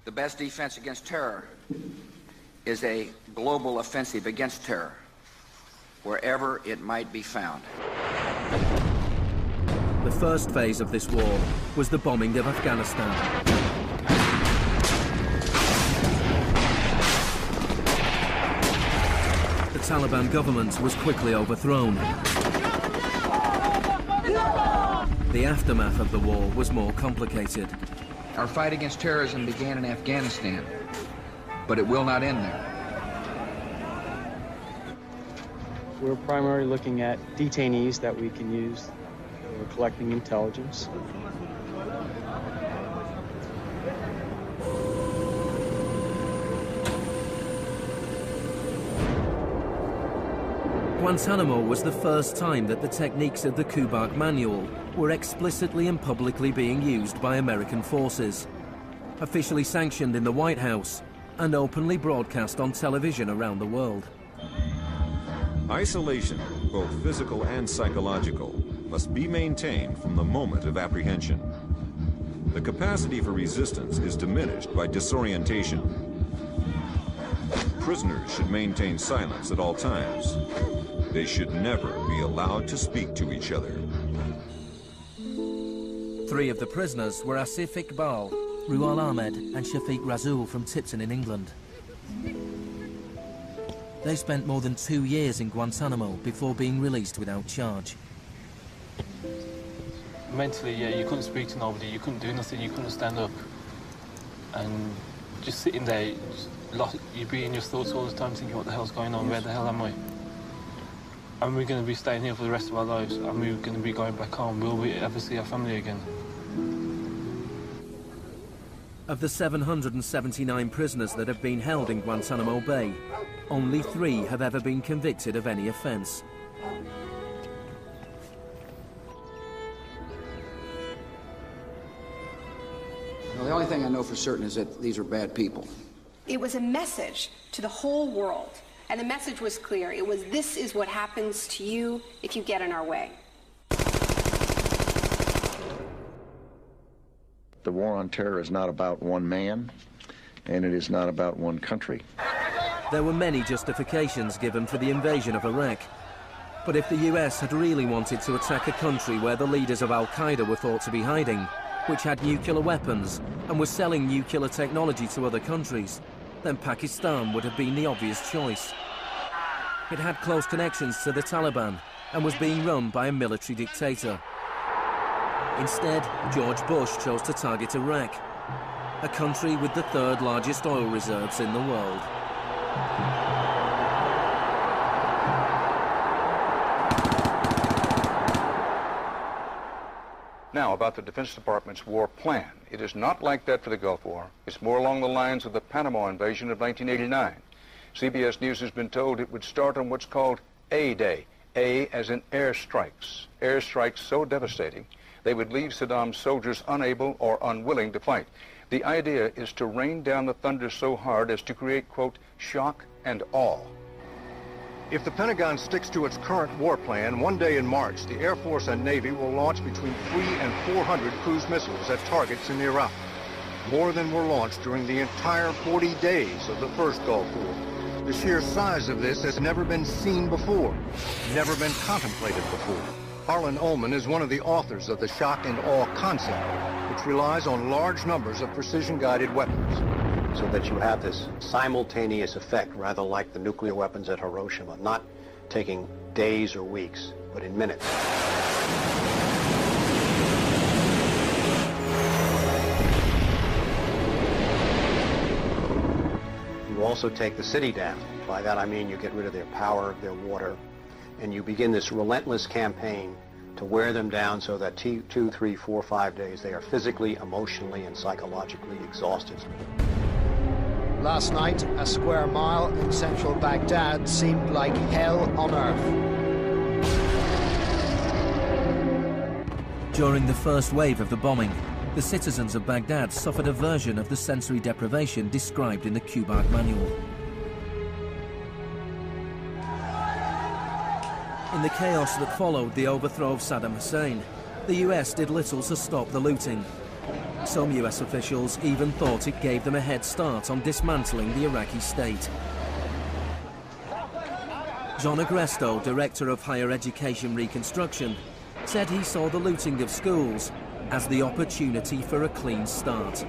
The best defense against terror is a global offensive against terror, wherever it might be found. The first phase of this war was the bombing of Afghanistan. The Taliban government was quickly overthrown. The aftermath of the war was more complicated. Our fight against terrorism began in Afghanistan, but it will not end there. We're primarily looking at detainees that we can use. We're collecting intelligence. Guantanamo was the first time that the techniques of the Kubark Manual were explicitly and publicly being used by American forces, officially sanctioned in the White House and openly broadcast on television around the world. Isolation, both physical and psychological, must be maintained from the moment of apprehension. The capacity for resistance is diminished by disorientation. Prisoners should maintain silence at all times. They should never be allowed to speak to each other. 3 of the prisoners were Asif Iqbal, Ruhal Ahmed and Shafiq Rasool from Tipton in England. They spent more than 2 years in Guantanamo before being released without charge. Mentally, yeah, you couldn't speak to nobody, you couldn't do nothing, you couldn't stand up. And just sitting there, you'd be in your thoughts all the time thinking, what the hell's going on, where the hell am I? Are we going to be staying here for the rest of our lives? Are we going to be going back home? Will we ever see our family again? Of the 779 prisoners that have been held in Guantanamo Bay, only 3 have ever been convicted of any offence. Well, the only thing I know for certain is that these are bad people. It was a message to the whole world, and the message was clear. It was, this is what happens to you if you get in our way. The war on terror is not about one man, and it is not about one country. There were many justifications given for the invasion of Iraq. But if the US had really wanted to attack a country where the leaders of Al-Qaeda were thought to be hiding, which had nuclear weapons and was selling nuclear technology to other countries, then Pakistan would have been the obvious choice. It had close connections to the Taliban and was being run by a military dictator. Instead, George Bush chose to target Iraq, a country with the 3rd largest oil reserves in the world. Now, about the Defense Department's war plan. It is not like that for the Gulf War. It's more along the lines of the Panama invasion of 1989. CBS News has been told it would start on what's called A-Day. A as in airstrikes. Airstrikes so devastating, they would leave Saddam's soldiers unable or unwilling to fight. The idea is to rain down the thunder so hard as to create, quote, shock and awe. If the Pentagon sticks to its current war plan, one day in March, the Air Force and Navy will launch between 300 and 400 cruise missiles at targets in Iraq. More than were launched during the entire 40 days of the first Gulf War. The sheer size of this has never been seen before, never been contemplated before. Harlan Ullman is one of the authors of the shock and awe concept, which relies on large numbers of precision-guided weapons. So that you have this simultaneous effect, rather like the nuclear weapons at Hiroshima, not taking days or weeks, but in minutes. You also take the city down. By that I mean you get rid of their power, their water, and you begin this relentless campaign to wear them down so that 2, 3, 4, 5 days they are physically, emotionally, and psychologically exhausted. Last night, a square mile in central Baghdad seemed like hell on earth. During the first wave of the bombing, The citizens of Baghdad suffered a version of the sensory deprivation described in the Kubat manual. In the chaos that followed the overthrow of Saddam Hussein, the US did little to stop the looting. Some US officials even thought it gave them a head start on dismantling the Iraqi state. John Agresto, Director of Higher Education Reconstruction, said he saw the looting of schools as the opportunity for a clean start.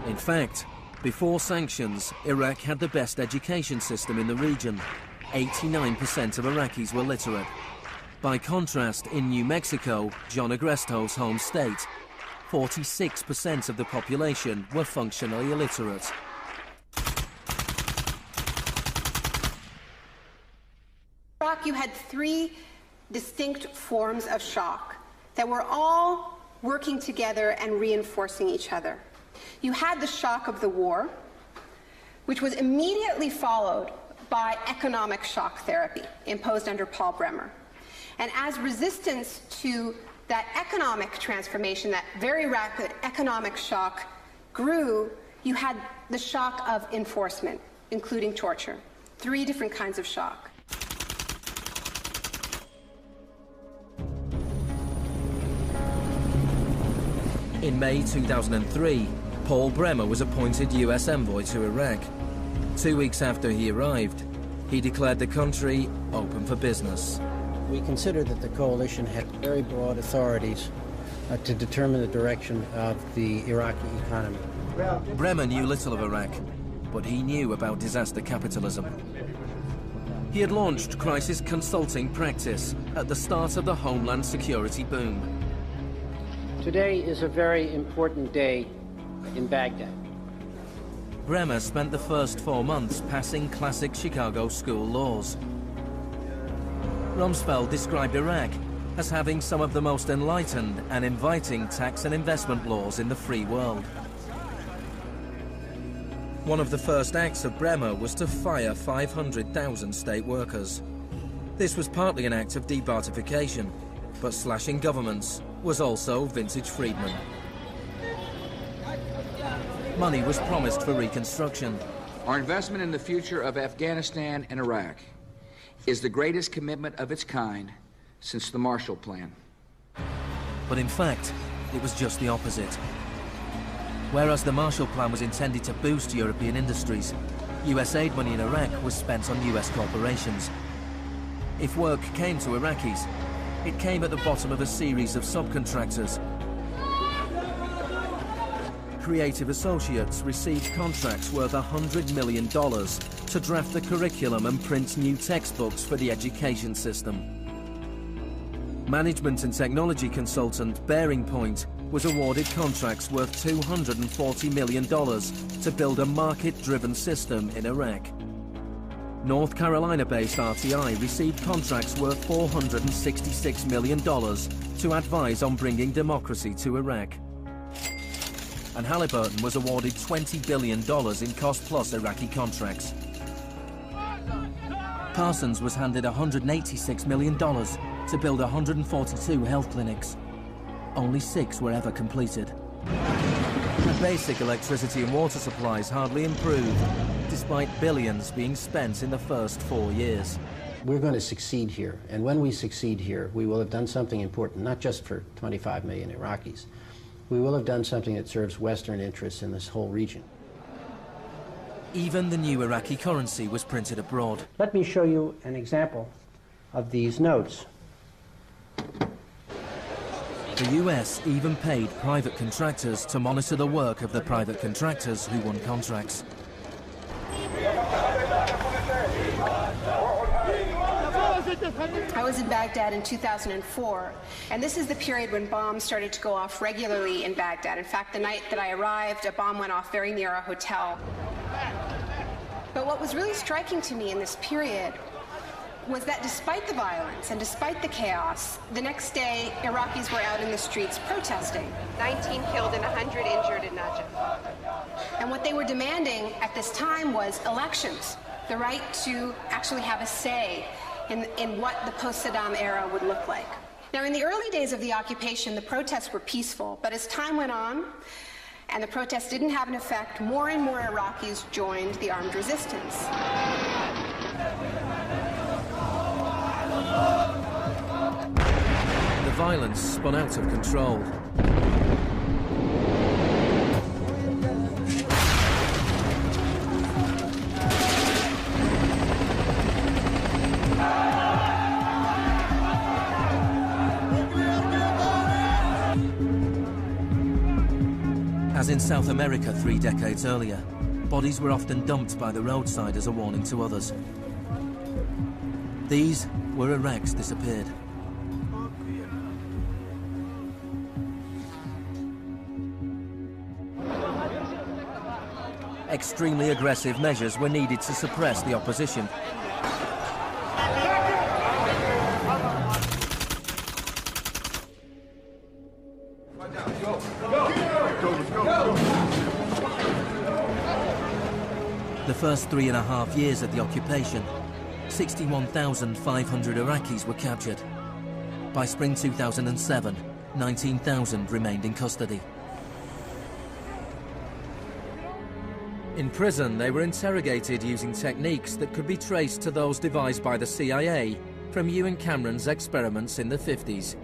In fact, before sanctions, Iraq had the best education system in the region. 89% of Iraqis were literate. By contrast, in New Mexico, John Agresto's home state, 46% of the population were functionally illiterate. In Iraq, you had three distinct forms of shock that were all working together and reinforcing each other. You had the shock of the war, which was immediately followed by economic shock therapy imposed under Paul Bremer. And as resistance to that economic transformation, that very rapid economic shock grew, you had the shock of enforcement, including torture. Three different kinds of shock. In May 2003, Paul Bremer was appointed US envoy to Iraq. 2 weeks after he arrived, he declared the country open for business. We considered that the coalition had very broad authorities to determine the direction of the Iraqi economy. Bremer knew little of Iraq, but he knew about disaster capitalism. He had launched crisis consulting practice at the start of the Homeland Security boom. Today is a very important day in Baghdad. Bremer spent the first 4 months passing classic Chicago school laws. Rumsfeld described Iraq as having some of the most enlightened and inviting tax and investment laws in the free world. One of the first acts of Bremer was to fire 500,000 state workers. This was partly an act of debartification, but slashing governments was also vintage Friedman. Money was promised for reconstruction. Our investment in the future of Afghanistan and Iraq is the greatest commitment of its kind since the Marshall Plan. But in fact, it was just the opposite. Whereas the Marshall Plan was intended to boost European industries, US aid money in Iraq was spent on US corporations. If work came to Iraqis, it came at the bottom of a series of subcontractors. Creative associates received contracts worth $100 million to draft the curriculum and print new textbooks for the education system. Management and technology consultant Bearing Point was awarded contracts worth $240 million to build a market-driven system in Iraq. North Carolina-based RTI received contracts worth $466 million to advise on bringing democracy to Iraq. And Halliburton was awarded $20 billion in cost-plus Iraqi contracts. Parsons was handed $186 million to build 142 health clinics. Only 6 were ever completed. The basic electricity and water supplies hardly improved, despite billions being spent in the first 4 years. We're going to succeed here, and when we succeed here, we will have done something important, not just for 25 million Iraqis. We will have done something that serves Western interests in this whole region. Even the new Iraqi currency was printed abroad. Let me show you an example of these notes. The US even paid private contractors to monitor the work of the private contractors who won contracts. I was in Baghdad in 2004, and this is the period when bombs started to go off regularly in Baghdad. In fact, the night that I arrived, a bomb went off very near our hotel. But what was really striking to me in this period was that despite the violence and despite the chaos, the next day, Iraqis were out in the streets protesting. 19 killed and 100 injured in Najaf. And what they were demanding at this time was elections, the right to actually have a say in what the post-Saddam era would look like. Now, in the early days of the occupation, the protests were peaceful, but as time went on and the protests didn't have an effect, more and more Iraqis joined the armed resistance. The violence spun out of control. As in South America 3 decades earlier, bodies were often dumped by the roadside as a warning to others. These were Iraq's disappeared. Extremely aggressive measures were needed to suppress the opposition. The first 3.5 years of the occupation, 61,500 Iraqis were captured. By spring 2007, 19,000 remained in custody. In prison, they were interrogated using techniques that could be traced to those devised by the CIA from Ewan Cameron's experiments in the 50s.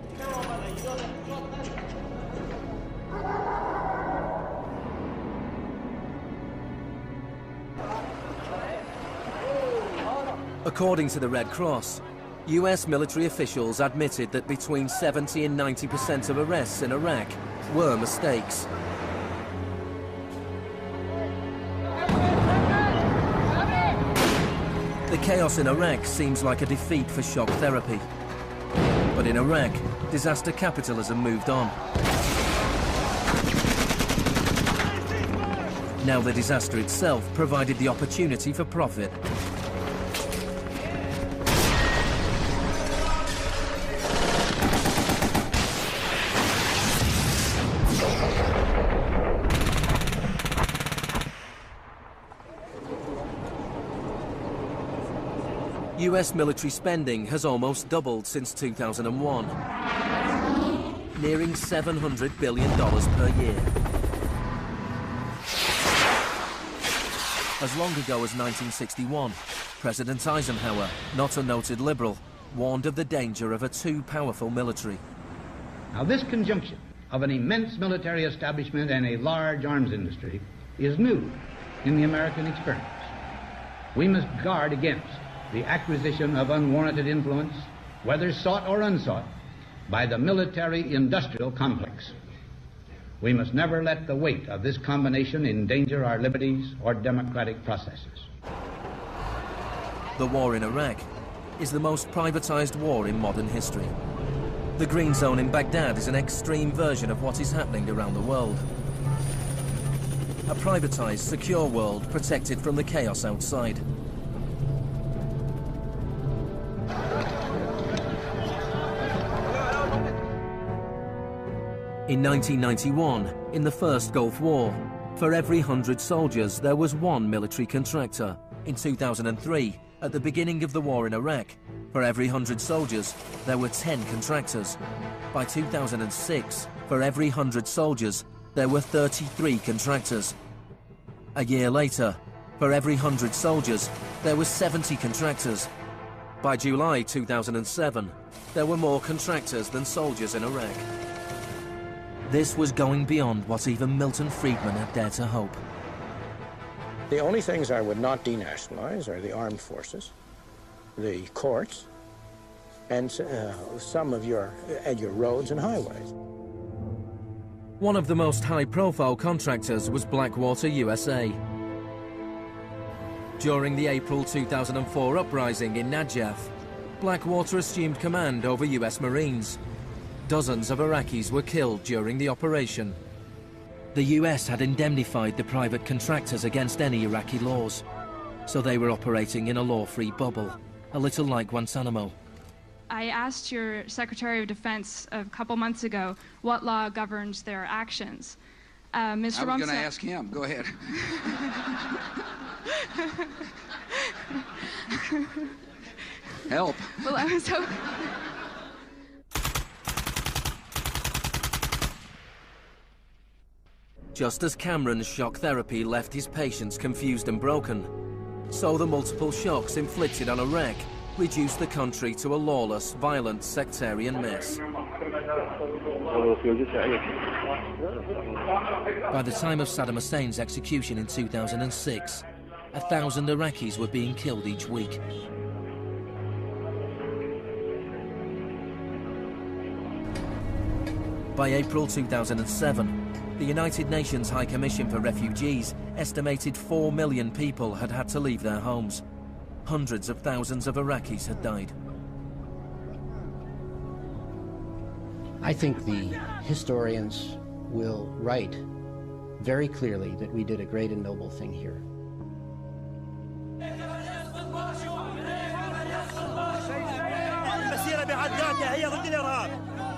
According to the Red Cross, US military officials admitted that between 70 and 90% of arrests in Iraq were mistakes. The chaos in Iraq seems like a defeat for shock therapy. But in Iraq, disaster capitalism moved on. Now the disaster itself provided the opportunity for profit. US military spending has almost doubled since 2001, nearing $700 billion per year. As long ago as 1961, President Eisenhower, not a noted liberal, warned of the danger of a too powerful military. Now, this conjunction of an immense military establishment and a large arms industry is new in the American experience. We must guard against the acquisition of unwarranted influence, whether sought or unsought, by the military-industrial complex. We must never let the weight of this combination endanger our liberties or democratic processes. The war in Iraq is the most privatized war in modern history. The Green Zone in Baghdad is an extreme version of what is happening around the world. A privatized, secure world protected from the chaos outside. In 1991, in the First Gulf War, for every 100 soldiers, there was one military contractor. In 2003, at the beginning of the war in Iraq, for every 100 soldiers, there were 10 contractors. By 2006, for every 100 soldiers, there were 33 contractors. A year later, for every 100 soldiers, there were 70 contractors. By July 2007, there were more contractors than soldiers in Iraq. This was going beyond what even Milton Friedman had dared to hope. The only things I would not denationalize are the armed forces, the courts, and some of your roads and highways. One of the most high-profile contractors was Blackwater USA. During the April 2004 uprising in Najaf, Blackwater assumed command over US Marines. Dozens of Iraqis were killed during the operation. The US had indemnified the private contractors against any Iraqi laws, so they were operating in a law-free bubble, a little like Guantanamo. I asked your Secretary of Defense a couple months ago what law governs their actions. Mr. I was going to ask him. Go ahead. Help. Well, I was hoping... Just as Cameron's shock therapy left his patients confused and broken, so the multiple shocks inflicted on Iraq reduced the country to a lawless, violent, sectarian mess. By the time of Saddam Hussein's execution in 2006, 1,000 Iraqis were being killed each week. By April 2007, the United Nations High Commission for Refugees estimated 4 million people had had to leave their homes. Hundreds of thousands of Iraqis had died. I think the historians will write very clearly that we did a great and noble thing here. المسيرة بحد ذاتها هي ضد الإرهاب،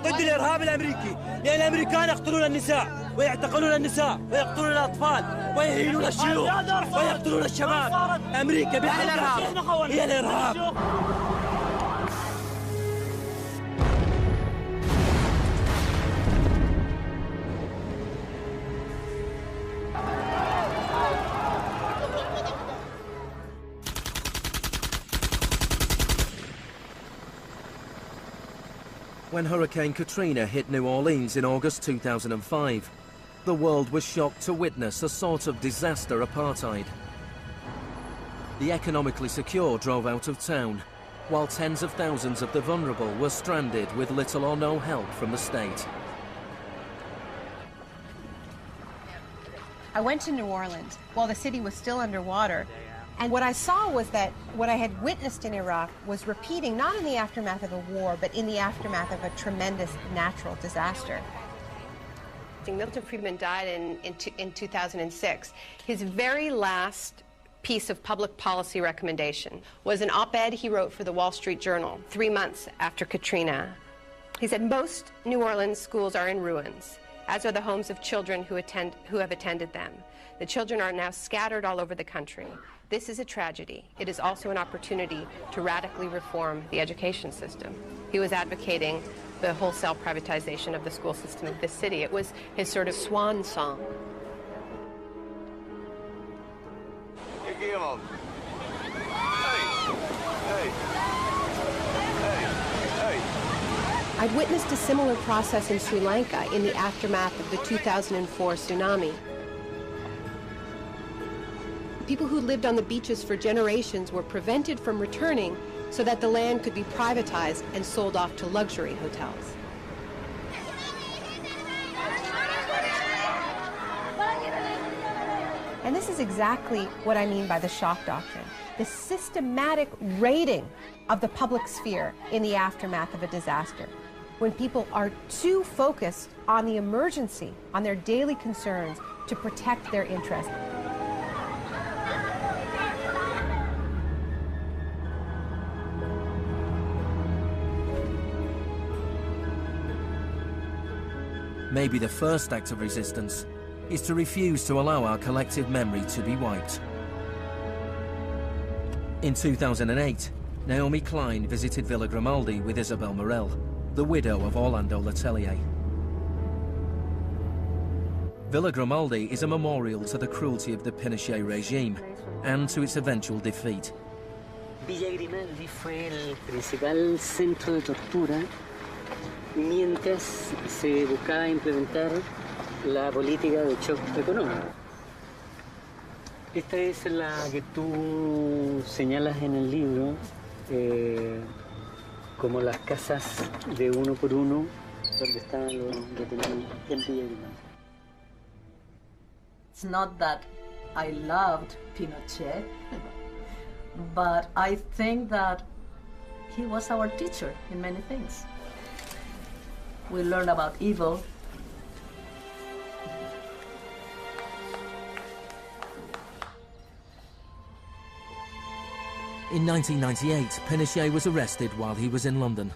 ضد الإرهاب الأمريكي، لأن الأمريكان يقتلون النساء ويعتقلون النساء ويقتلون الأطفال ويهينون الشيوخ ويقتلون الشباب. أمريكا بحد ذاتها هي الإرهاب. When Hurricane Katrina hit New Orleans in August 2005, the world was shocked to witness a sort of disaster apartheid. The economically secure drove out of town, while tens of thousands of the vulnerable were stranded with little or no help from the state. I went to New Orleans while the city was still underwater, and what I saw was that what I had witnessed in Iraq was repeating, not in the aftermath of a war, but in the aftermath of a tremendous natural disaster. Milton Friedman died in 2006. His very last piece of public policy recommendation was an op-ed he wrote for the Wall Street Journal 3 months after Katrina. He said, "Most New Orleans schools are in ruins, as are the homes of children who have attended them. The children are now scattered all over the country. This is a tragedy. It is also an opportunity to radically reform the education system." He was advocating the wholesale privatization of the school system of this city. It was his sort of swan song. I'd witnessed a similar process in Sri Lanka in the aftermath of the 2004 tsunami. People who lived on the beaches for generations were prevented from returning so that the land could be privatized and sold off to luxury hotels. And this is exactly what I mean by the shock doctrine, the systematic raiding of the public sphere in the aftermath of a disaster, when people are too focused on the emergency, on their daily concerns, to protect their interests. Maybe the first act of resistance is to refuse to allow our collective memory to be wiped. In 2008, Naomi Klein visited Villa Grimaldi with Isabel Morel, the widow of Orlando Letelier. Villa Grimaldi is a memorial to the cruelty of the Pinochet regime and to its eventual defeat. Villa Grimaldi fue el principal centro de tortura mientras se buscaba implementar la política de choque económico. Esta es la que tú señalas en el libro como las casas de uno por uno donde estaban los detenidos en Villa Grimaldi. It's not that I loved Pinochet, but I think that he was our teacher in many things. We learned about evil. In 1998, Pinochet was arrested while he was in London.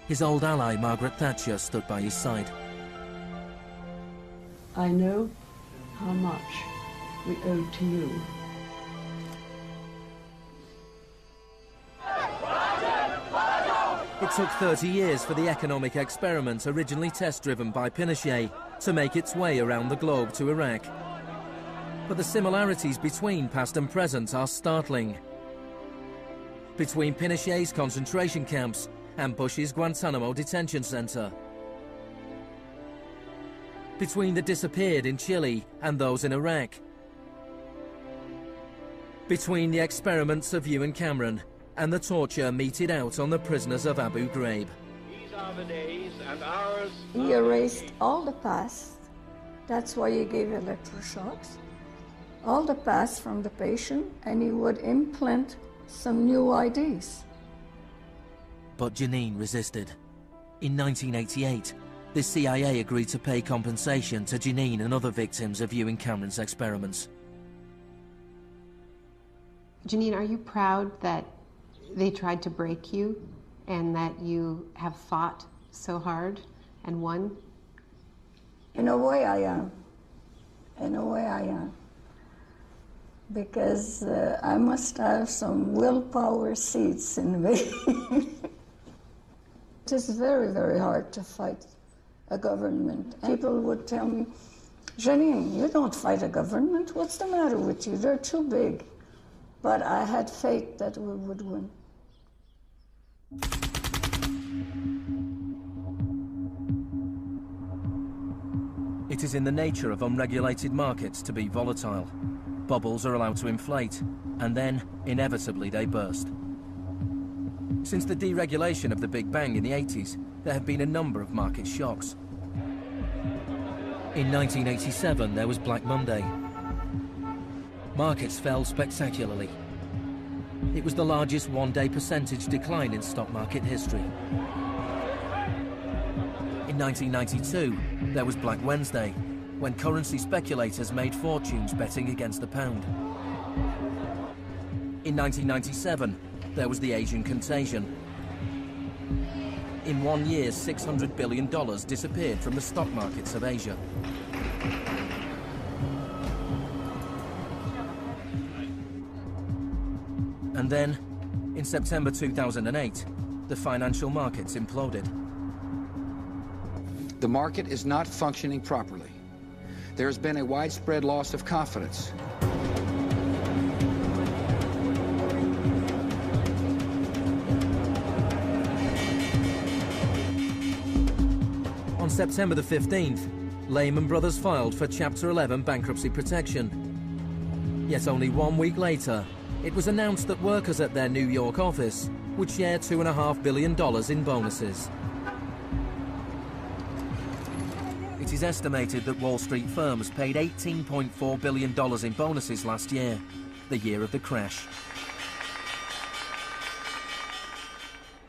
His old ally, Margaret Thatcher, stood by his side. I know how much we owe to you. It took 30 years for the economic experiment originally test-driven by Pinochet to make its way around the globe to Iraq. But the similarities between past and present are startling. Between Pinochet's concentration camps and Bush's Guantanamo detention center. Between the disappeared in Chile and those in Iraq. Between the experiments of Ewan Cameron and the torture meted out on the prisoners of Abu Ghraib. These are the days and hours. He erased all the past. That's why he gave electroshocks. All the past from the patient, and he would implant some new ideas. But Janine resisted. In 1988, the CIA agreed to pay compensation to Janine and other victims of Ewan Cameron's experiments. Janine, are you proud that they tried to break you and that you have fought so hard and won? In a way I am. In a way I am. Because I must have some willpower seeds in me. It is very, very hard to fight a government. People would tell me, Janine, you don't fight a government. What's the matter with you? They're too big. But I had faith that we would win. It is in the nature of unregulated markets to be volatile. Bubbles are allowed to inflate, and then, inevitably, they burst. Since the deregulation of the Big Bang in the 80s, there have been a number of market shocks. In 1987, there was Black Monday. Markets fell spectacularly. It was the largest one-day percentage decline in stock market history. In 1992, there was Black Wednesday, when currency speculators made fortunes betting against the pound. In 1997, there was the Asian contagion. In 1 year, $600 billion disappeared from the stock markets of Asia. And then, in September 2008, the financial markets imploded. The market is not functioning properly. There has been a widespread loss of confidence. On September the 15th, Lehman Brothers filed for Chapter 11 bankruptcy protection. Yet only 1 week later, it was announced that workers at their New York office would share $2.5 billion in bonuses. It is estimated that Wall Street firms paid $18.4 billion in bonuses last year, the year of the crash.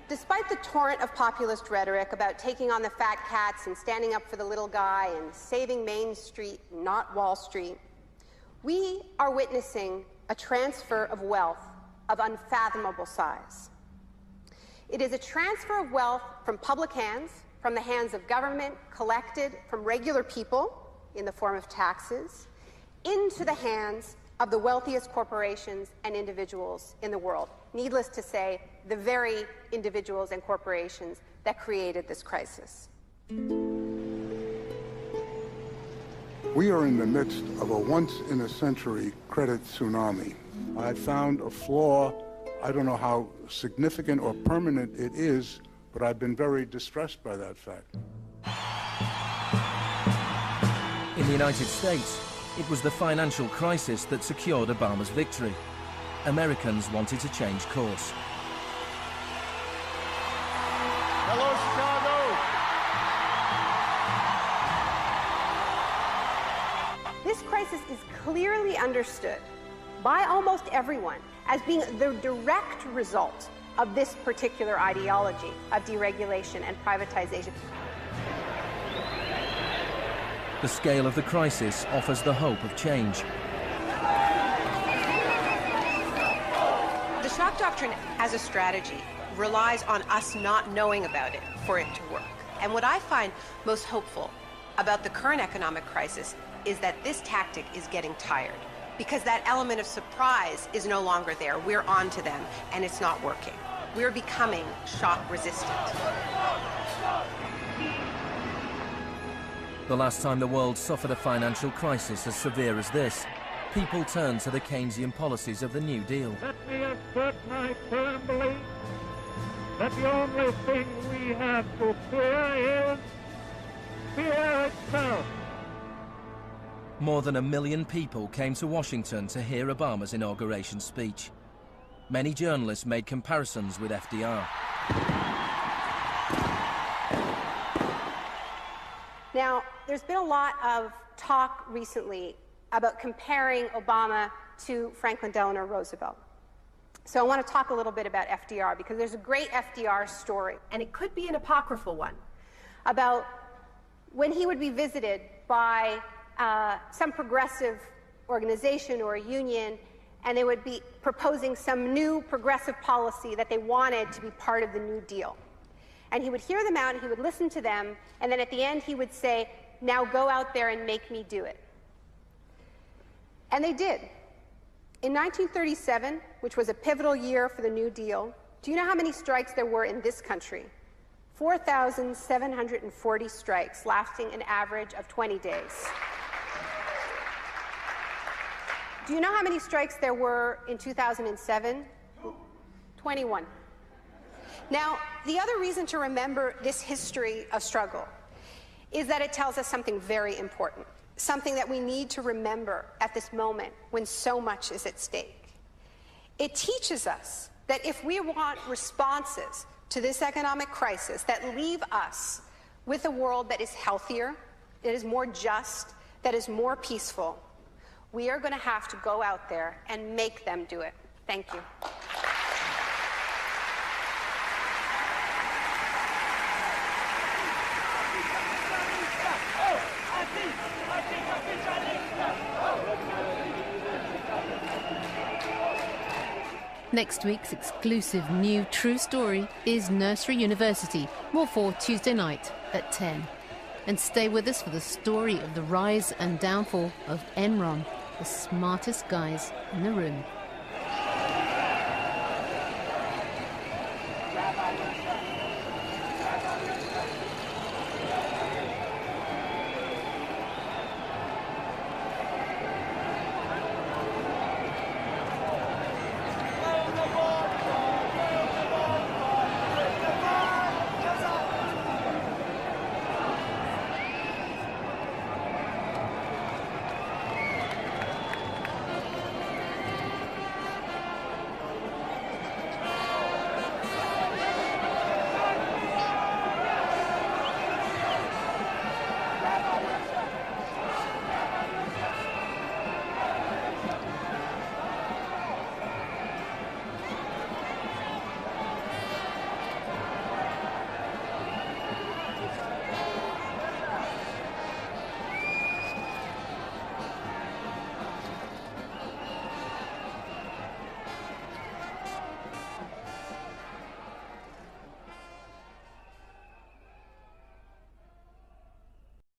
Despite the torrent of populist rhetoric about taking on the fat cats and standing up for the little guy and saving Main Street, not Wall Street, we are witnessing a transfer of wealth of unfathomable size. It is a transfer of wealth from public hands, from the hands of government, collected from regular people in the form of taxes, into the hands of the wealthiest corporations and individuals in the world. Needless to say, the very individuals and corporations that created this crisis. We are in the midst of a once-in-a-century credit tsunami. I found a flaw. I don't know how significant or permanent it is, but I've been very distressed by that fact. In the United States, it was the financial crisis that secured Obama's victory. Americans wanted to change course. Hello, Chicago! This crisis is clearly understood by almost everyone as being the direct result of this particular ideology of deregulation and privatization. The scale of the crisis offers the hope of change. The shock doctrine as a strategy relies on us not knowing about it for it to work. And what I find most hopeful about the current economic crisis is that this tactic is getting tired, because that element of surprise is no longer there. We're on to them, and it's not working. We're becoming shock resistant. The last time the world suffered a financial crisis as severe as this, people turned to the Keynesian policies of the New Deal. Let me assert my firm belief that the only thing we have to fear is fear itself. More than 1 million people came to Washington to hear Obama's inauguration speech. Many journalists made comparisons with FDR. Now, there's been a lot of talk recently about comparing Obama to Franklin Delano Roosevelt. So I want to talk a little bit about FDR, because there's a great FDR story, and it could be an apocryphal one, about when he would be visited by some progressive organization or a union, and they would be proposing some new progressive policy that they wanted to be part of the New Deal. And he would hear them out, and he would listen to them, and then at the end he would say, now go out there and make me do it. And they did. In 1937, which was a pivotal year for the New Deal, do you know how many strikes there were in this country? 4,740 strikes, lasting an average of 20 days. Do you know how many strikes there were in 2007? 21. Now, the other reason to remember this history of struggle is that it tells us something very important, something that we need to remember at this moment when so much is at stake. It teaches us that if we want responses to this economic crisis that leave us with a world that is healthier, that is more just, that is more peaceful, we are going to have to go out there and make them do it. Thank you. Next week's exclusive new true story is Nursery University, more for Tuesday night at 10. And stay with us for the story of the rise and downfall of Enron, the smartest guys in the room.